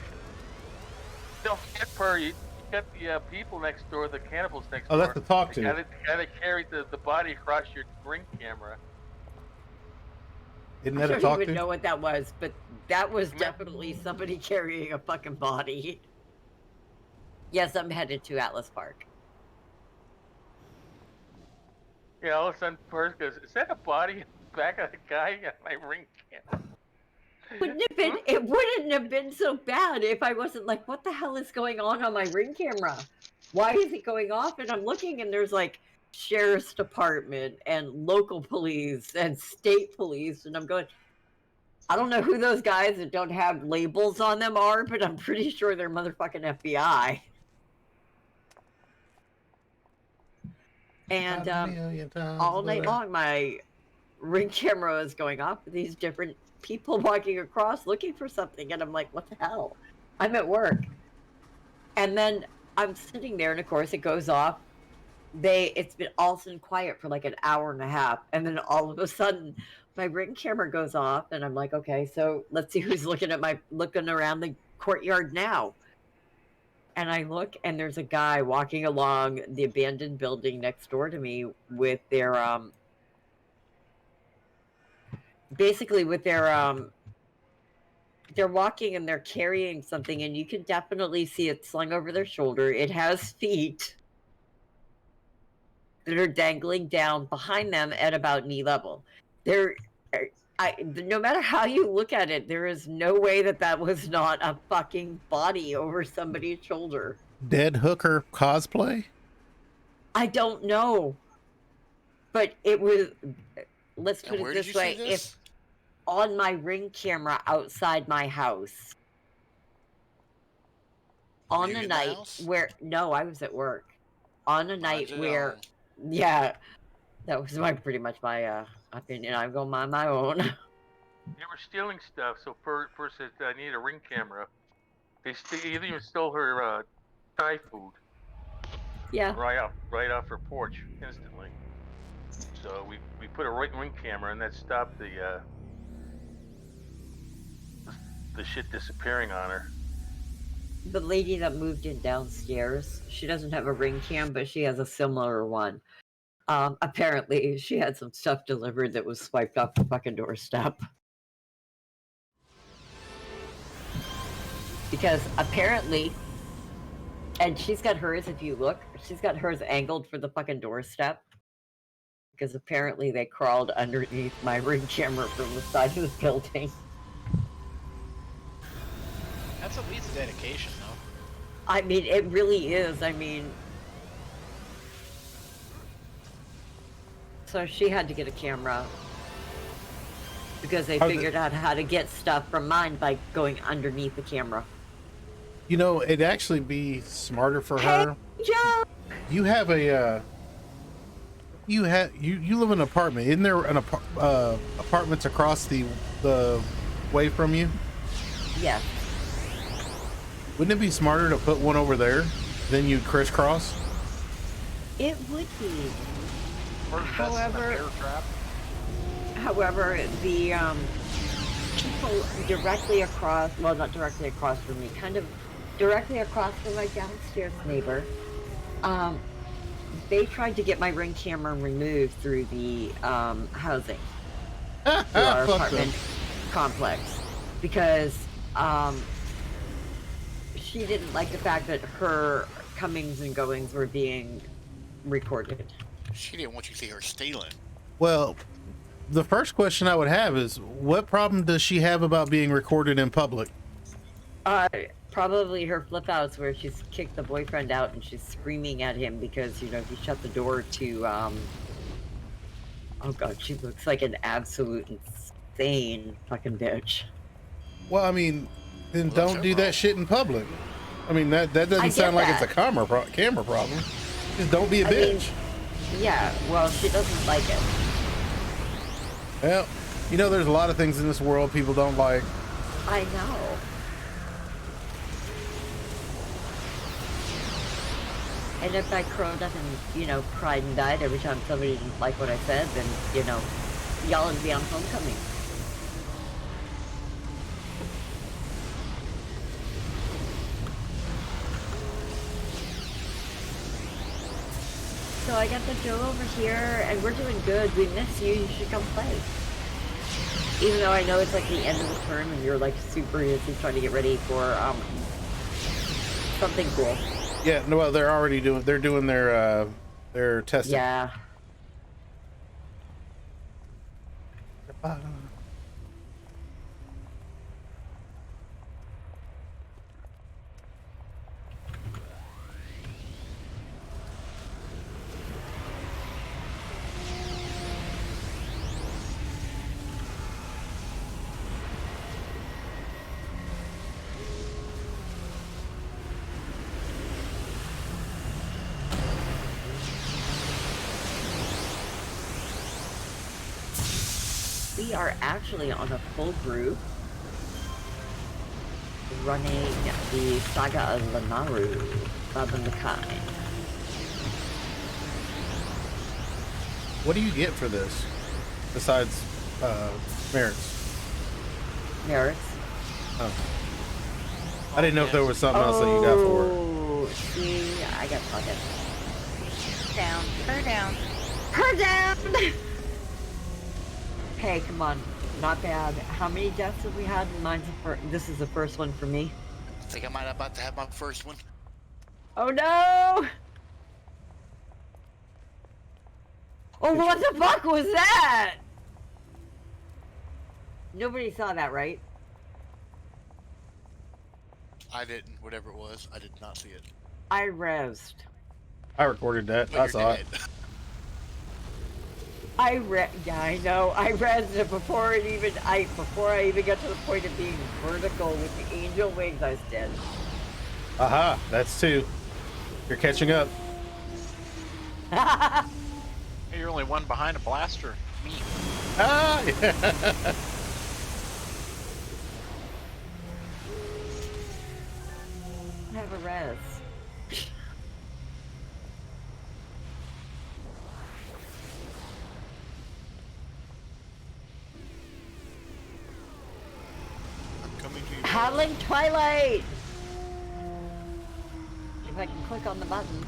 Don't forget, Per, you got the people next door, the cannibals next Oh, door. that's to talk to. Gotta carry the body across your ring camera. Isn't I that a don't talk even to? know what that was, but that was definitely somebody carrying a fucking body. Yes, I'm headed to Atlas Park. Yeah, all of a sudden, Per goes, "Is that a body in the back of the guy on my ring camera?" It wouldn't have been so bad if I wasn't like, what the hell is going on my ring camera? Why is it going off? And I'm looking and there's like sheriff's department and local police and state police. And I'm going, I don't know who those guys that don't have labels on them are, but I'm pretty sure they're motherfucking FBI. And all night long, my ring camera is going off with these different people walking across looking for something. And I'm like, what the hell? I'm at work. And then I'm sitting there, and of course, it goes off. It's been all sudden quiet for like an hour and a half. And then all of a sudden, my ring camera goes off. And I'm like, okay, so let's see who's looking around the courtyard now. And I look, and there's a guy walking along the abandoned building next door to me with their they're walking and they're carrying something, and you can definitely see it slung over their shoulder. It has feet that are dangling down behind them at about knee level. No matter how you look at it, there is no way that was not a fucking body over somebody's shoulder. Dead hooker cosplay? I don't know, but it was. Let's put And it this way: if on my ring camera outside my house, on a night where I was at work, on a night where, yeah, that was pretty much my opinion. I'm gonna mind my own. They were stealing stuff, so Per said, I need a ring camera. They even stole her Thai food. Yeah. Right off her porch instantly. So we put a ring camera, and that stopped the shit disappearing on her. The lady that moved in downstairs, she doesn't have a ring cam, but she has a similar one. Apparently, she had some stuff delivered that was swiped off the fucking doorstep. Because apparently, and she's got hers, if you look, she's got hers angled for the fucking doorstep. Because apparently they crawled underneath my ring camera from the side of the building. That's at least dedication, though. I mean, it really is. I mean, so she had to get a camera because they figured out how to get stuff from mine by going underneath the camera. You know, it'd actually be smarter for her. Joe! You have a you live in an apartment. Isn't there an apartments across the way from you? Yes. Wouldn't it be smarter to put one over there than you'd crisscross? It would be. Or invest in a However- bear trap. However, the people directly across, well, not directly across from me, kind of directly across from my downstairs neighbor, they tried to get my Ring camera removed through the housing, through our Fuck apartment them. complex, because she didn't like the fact that her comings and goings were being recorded. She didn't want you to see her stealing. Well, the first question I would have is, what problem does she have about being recorded in public? Probably her flip outs where she's kicked the boyfriend out and she's screaming at him because, you know, he shut the door to, oh god, she looks like an absolute insane fucking bitch. Well, I mean, then Well, that's don't her do that problem. shit in public. I mean, that doesn't get sound like it's a that. camera problem. Just don't be a I mean- bitch. Yeah, well, she doesn't like it. Well, you know, there's a lot of things in this world people don't like. I know. And if I crowed up and, you know, cried and died every time somebody didn't like what I said, then, you know, y'all would be on homecoming. So I got the Joe over here, and we're doing good. We miss you. You should come play. Even though I know it's like the end of the term, and you're like super busy trying to get ready for something cool. Yeah, no, well, they're doing their testing. Yeah. We are actually on a full group running the Saga of Lanaru, Fathum the Kind. What do you get for this besides merits? Merits. Oh. I didn't know if there was something else that you got for it. Oh, see, I got pocket. Down. Her down. Her down! Hey, come on. Not bad. How many deaths have we had? This is the first one for me. I think I might about to have my first one. Oh no! Oh, what the fuck was that? Nobody saw that, right? I didn't. Whatever it was, I did not see it. I rezzed. I recorded that. But I you're saw it. dead. Yeah, I know. I rezzed it before I even got to the point of being vertical with the angel wings. I was dead. Aha, that's two. You're catching up. Hey, you're only one behind a blaster. Me. Ah, yeah. I have a res. I'm coming to you. Howling Twilight! If I can click on the button.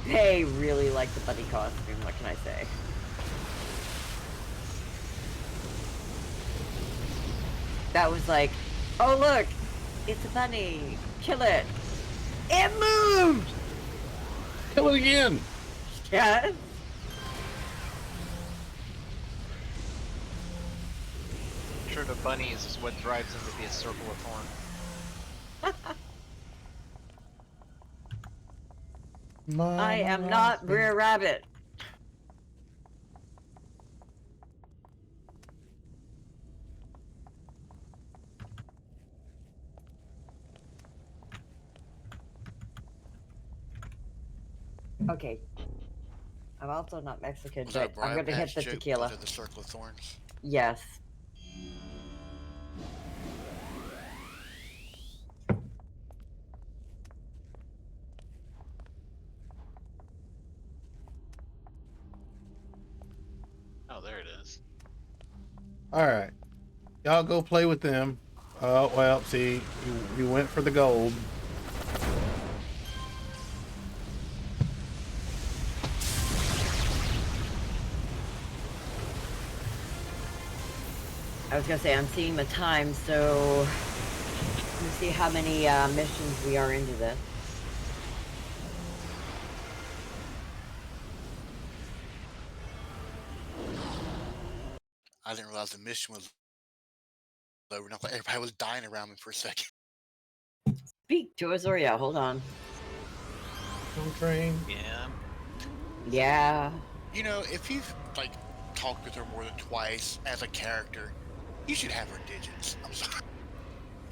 They really like the bunny costume, what can I say? That was like, oh look, it's a bunny, kill it. It moved! Kill it again. Yes. I'm sure the bunnies is what drives them to be a circle of thorn. I am not Brer Rabbit. Okay. I'm also not Mexican, Was that a but I'm Briar gonna hit Patch the joke tequila. because of the Circle of Thorns? Yes. Oh, there it is. All right, y'all go play with them. Oh well, see, you went for the gold. I was gonna say I'm seeing the time, so let me see how many missions we are into this. I didn't realize the mission was over. And I thought everybody was dying around me for a second. Speak to us, or yeah, hold on. Don't train. Yeah. Yeah. You know, if you've like talked with her more than twice as a character, you should have her digits. I'm sorry.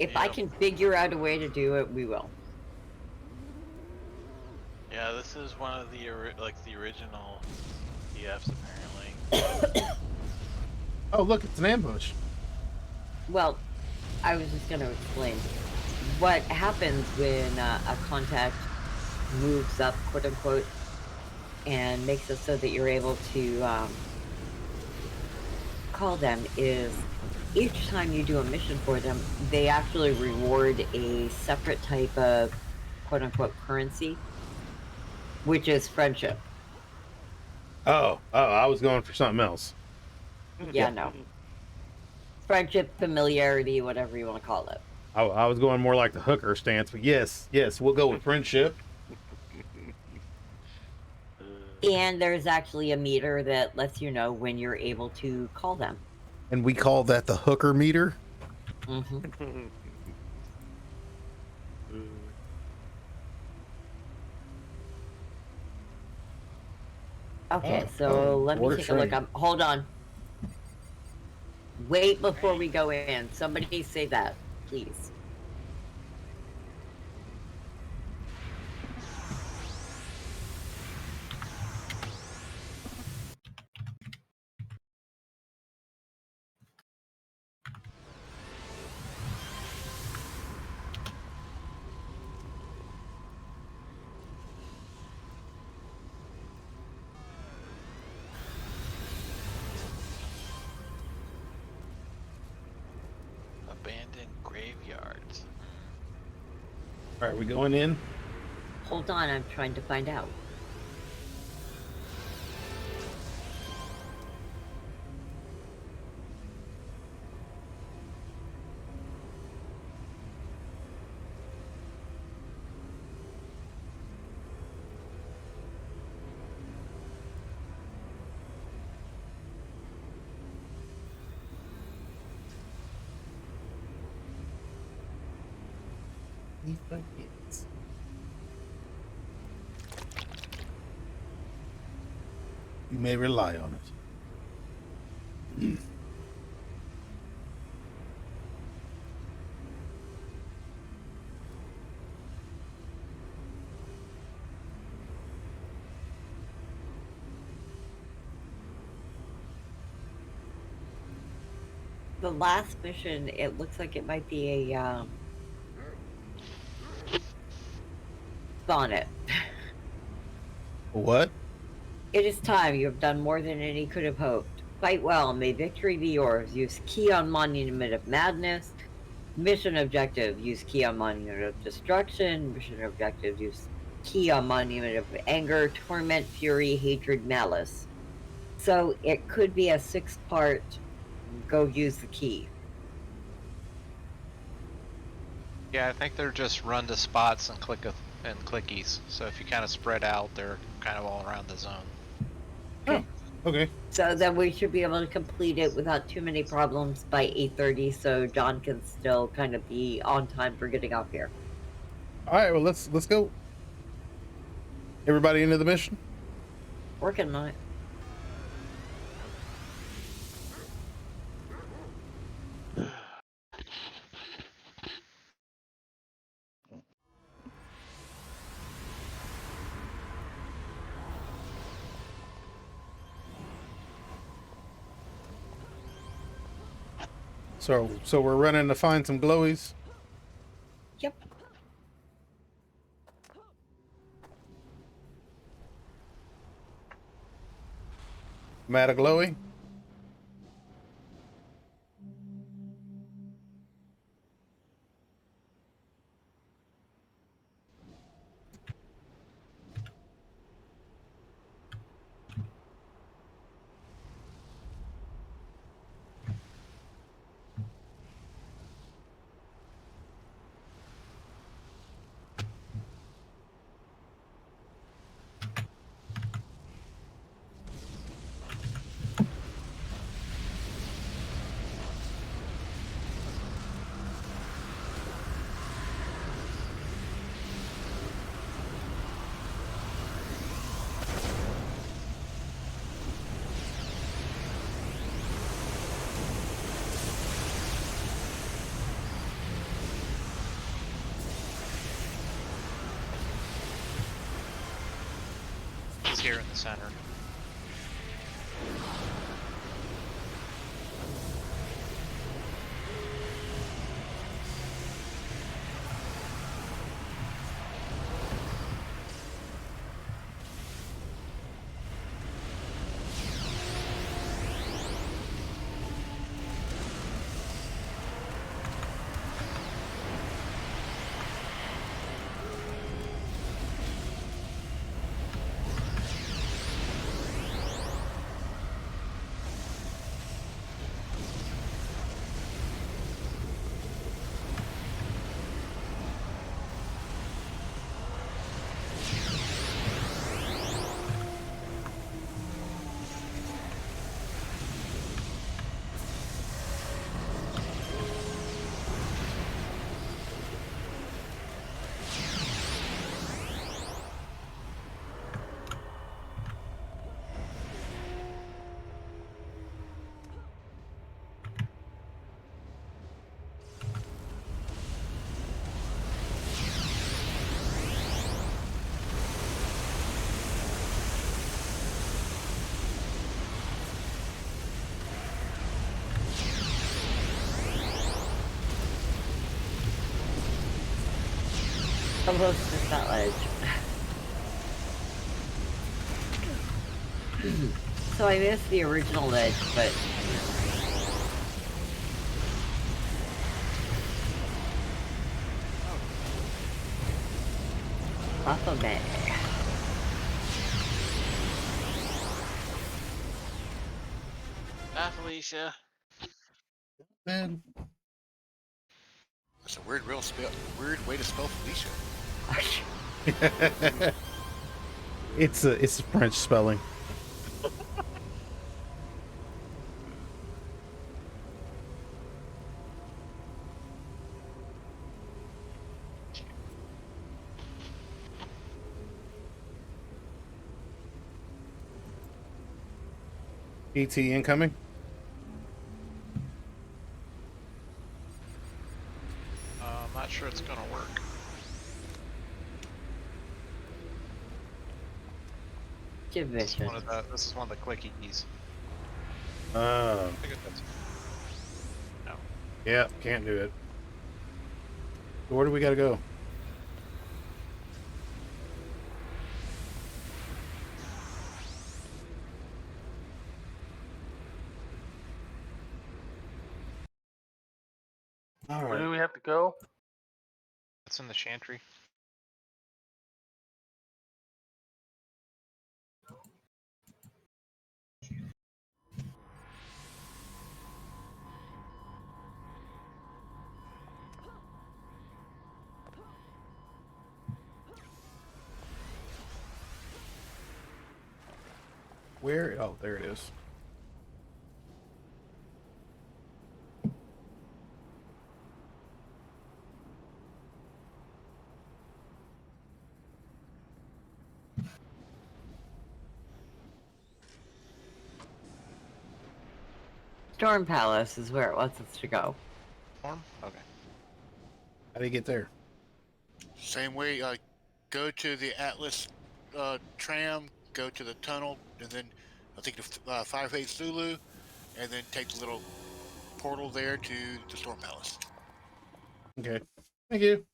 If I Yep. can figure out a way to do it, we will. Yeah, this is one of the the original EFs apparently. Oh look, it's an ambush. Well, I was just gonna explain what happens when a contact moves up, quote unquote, and makes it so that you're able to call them is each time you do a mission for them, they actually reward a separate type of quote unquote currency, which is friendship. Oh, I was going for something else. Yeah, no. Friendship, familiarity, whatever you want to call it. I was going more like the hooker stance, but yes, we'll go with friendship. And there's actually a meter that lets you know when you're able to call them. And we call that the hooker meter. Mm-hmm. Okay, so let me take a look. Hold on. Wait before we go in. Somebody say that, please. Abandoned graveyards. All right, we going in? Hold on, I'm trying to find out. He forgets. You may rely on it. The last mission, it looks like it might be a sonnet. What? It is time. You have done more than any could have hoped. Fight well. May victory be yours. Use key on Monument of Madness. Mission objective. Use key on Monument of Destruction. Mission objective. Use key on Monument of Anger, Torment, Fury, Hatred, Malice. So it could be a 6-part go use the key. Yeah, I think they're just run to spots and clickies. So if you kind of spread out, they're kind of all around the zone. Okay. Okay. So then we should be able to complete it without too many problems by 8:30, so John can still kind of be on time for getting off here. All right. Well, let's go. Everybody into the mission. Working on it. So we're running to find some glowies. Yep. I'm at a glowy. He's here in the center. Almost just that ledge. So I missed the original ledge, but Fathum. Bye, Felicia. Man, That's a weird way to spell Felicia. it's a French spelling. ET incoming. I'm not sure it's gonna work. This is one of the clickies. Oh, I think that's no. yeah, can't do it. So where do we gotta go? All Where do right. we have to go? It's in the chantry. Where? Oh, there it is. Storm Palace is where it wants us to go. Form? Okay. How do you get there? Same way, go to the Atlas tram, go to the tunnel, and then I think the Fireface Zulu, and then take the little portal there to the Storm Palace. Okay. Thank you.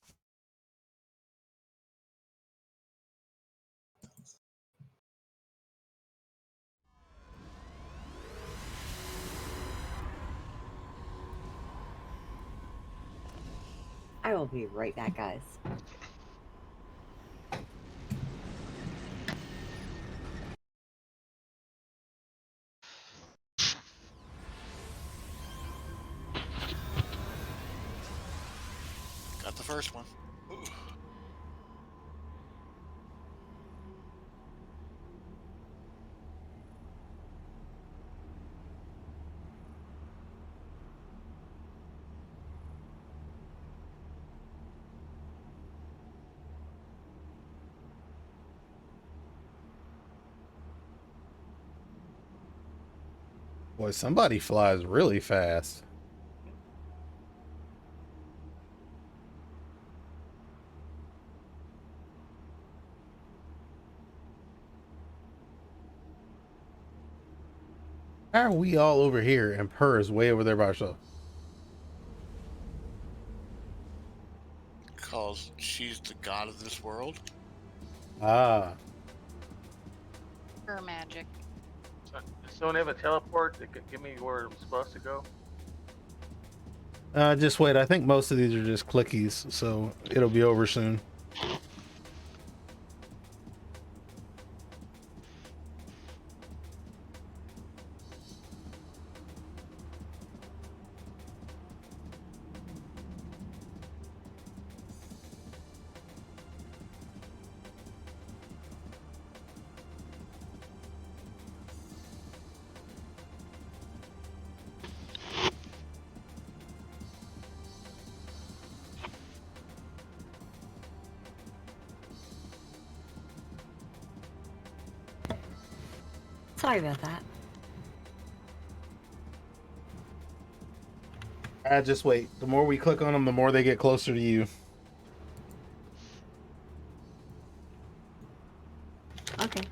I will be right back, guys. Got the first one. Ooh. Boy, somebody flies really fast. How are we all over here and Purr is way over there by herself? Because she's the god of this world. Ah. Her magic. Does someone have a teleport that could give me where I'm supposed to go? Just wait. I think most of these are just clickies, so it'll be over soon. Sorry about that. Just wait. The more we click on them, the more they get closer to you. Okay.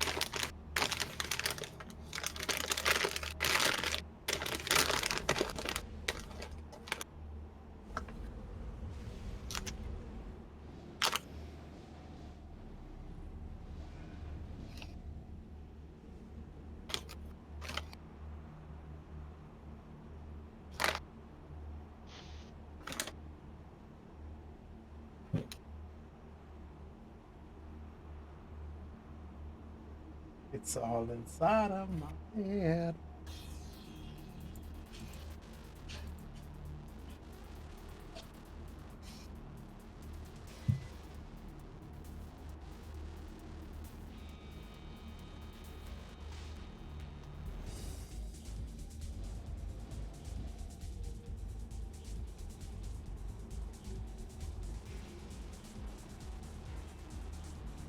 It's all inside of my head.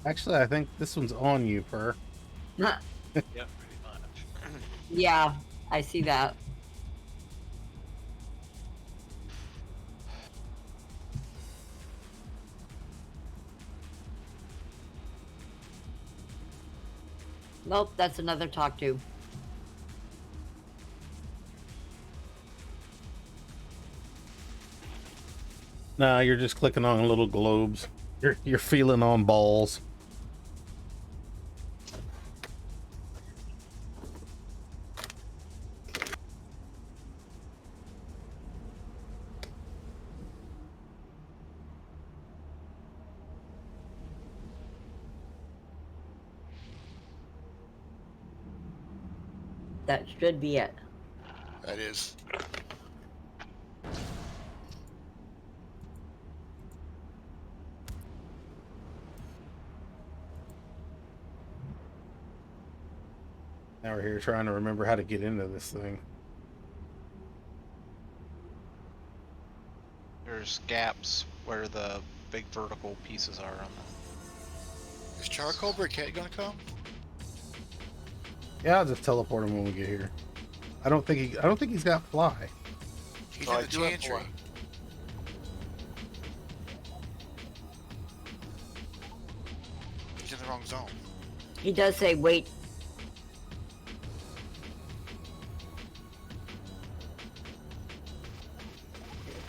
Actually, I think this one's on you, Purr. Yeah, pretty much. Yeah, I see that. Nope, that's another talk to. Nah, you're just clicking on little globes. You're feeling on balls. That should be it. That is. Now we're here trying to remember how to get into this thing. There's gaps where the big vertical pieces are on the. Is Charcoal Briquette gonna come? Yeah, I'll just teleport him when we get here. I don't think he's got fly. He's Oh, I in the do have chantry. one. He's in the wrong zone. He does say wait.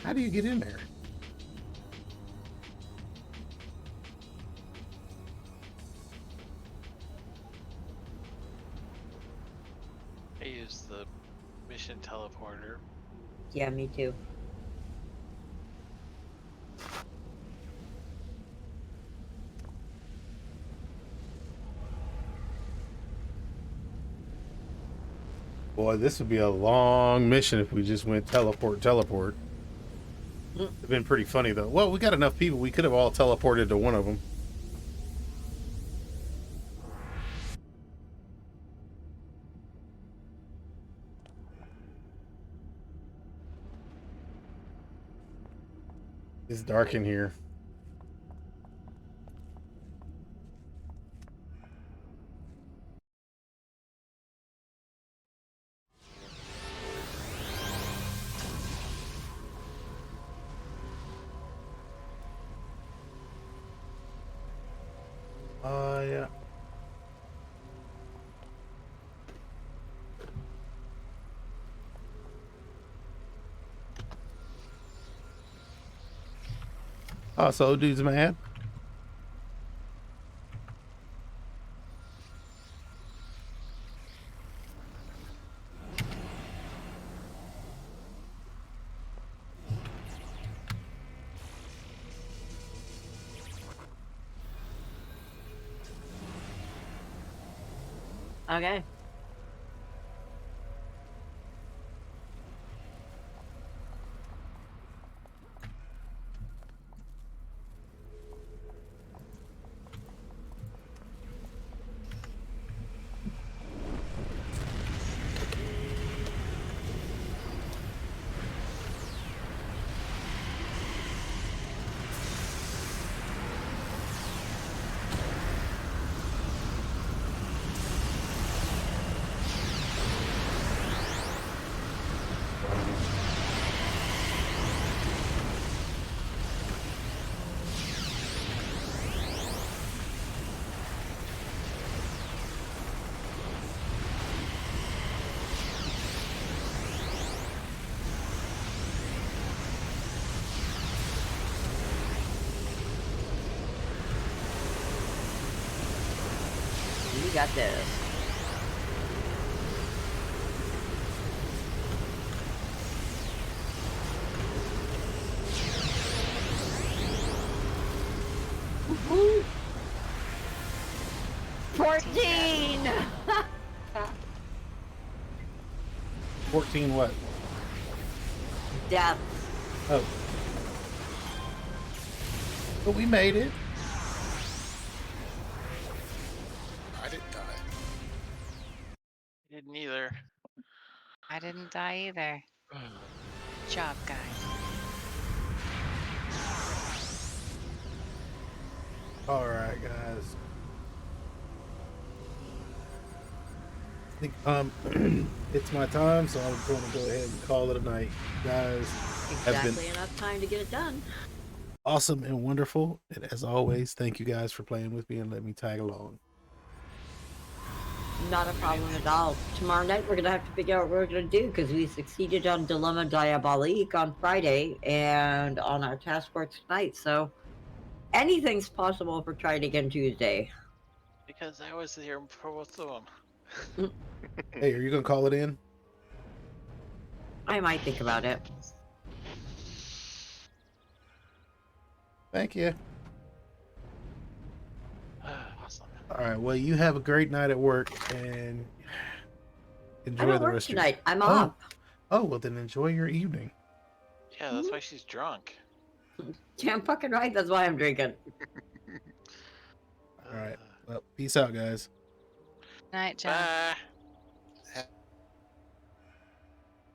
How do you get in there? I use the mission teleporter. Yeah, me too. Boy, this would be a long mission if we just went teleport. It'd been pretty funny though. Well, we got enough people. We could have all teleported to one of them. It's dark in here. Yeah. Oh, so dude's mad. Okay. You got this. Woo-hoo. 14! 14 what? Death. Oh. But we made it. I didn't die. Didn't either. I didn't die either. Good job, guys. All right, guys. I think it's my time, so I'm going to go ahead and call it a night. You guys have been Exactly enough time to get it done. awesome and wonderful. And as always, thank you guys for playing with me and let me tag along. Not a problem at all. Tomorrow night we're gonna have to figure out what we're gonna do because we succeeded on Dilemma Diabolique on Friday and on our task force tonight. So anything's possible if we're trying again Tuesday. Because I was here for both of them. Hey, are you going to call it in? I might think about it. Thank you. Awesome. All right. Well, you have a great night at work and I enjoy don't the work rest of tonight. I'm Oh. off. Oh, well, then enjoy your evening. Yeah, that's why she's drunk. Damn fucking right. That's why I'm drinking. All right. Well, peace out, guys. Night, John. Bye.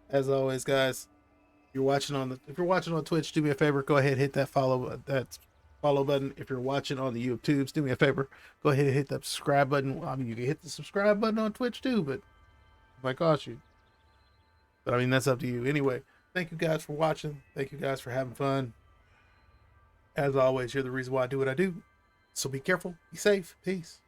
As always, guys, if you're watching on Twitch, do me a favor, go ahead and hit that follow button. If you're watching on the YouTubes, do me a favor, go ahead and hit that subscribe button. I mean, you can hit the subscribe button on Twitch too, but it might cost you. But I mean, that's up to you. Anyway, thank you guys for watching. Thank you guys for having fun. As always, you're the reason why I do what I do. So be careful, be safe, peace.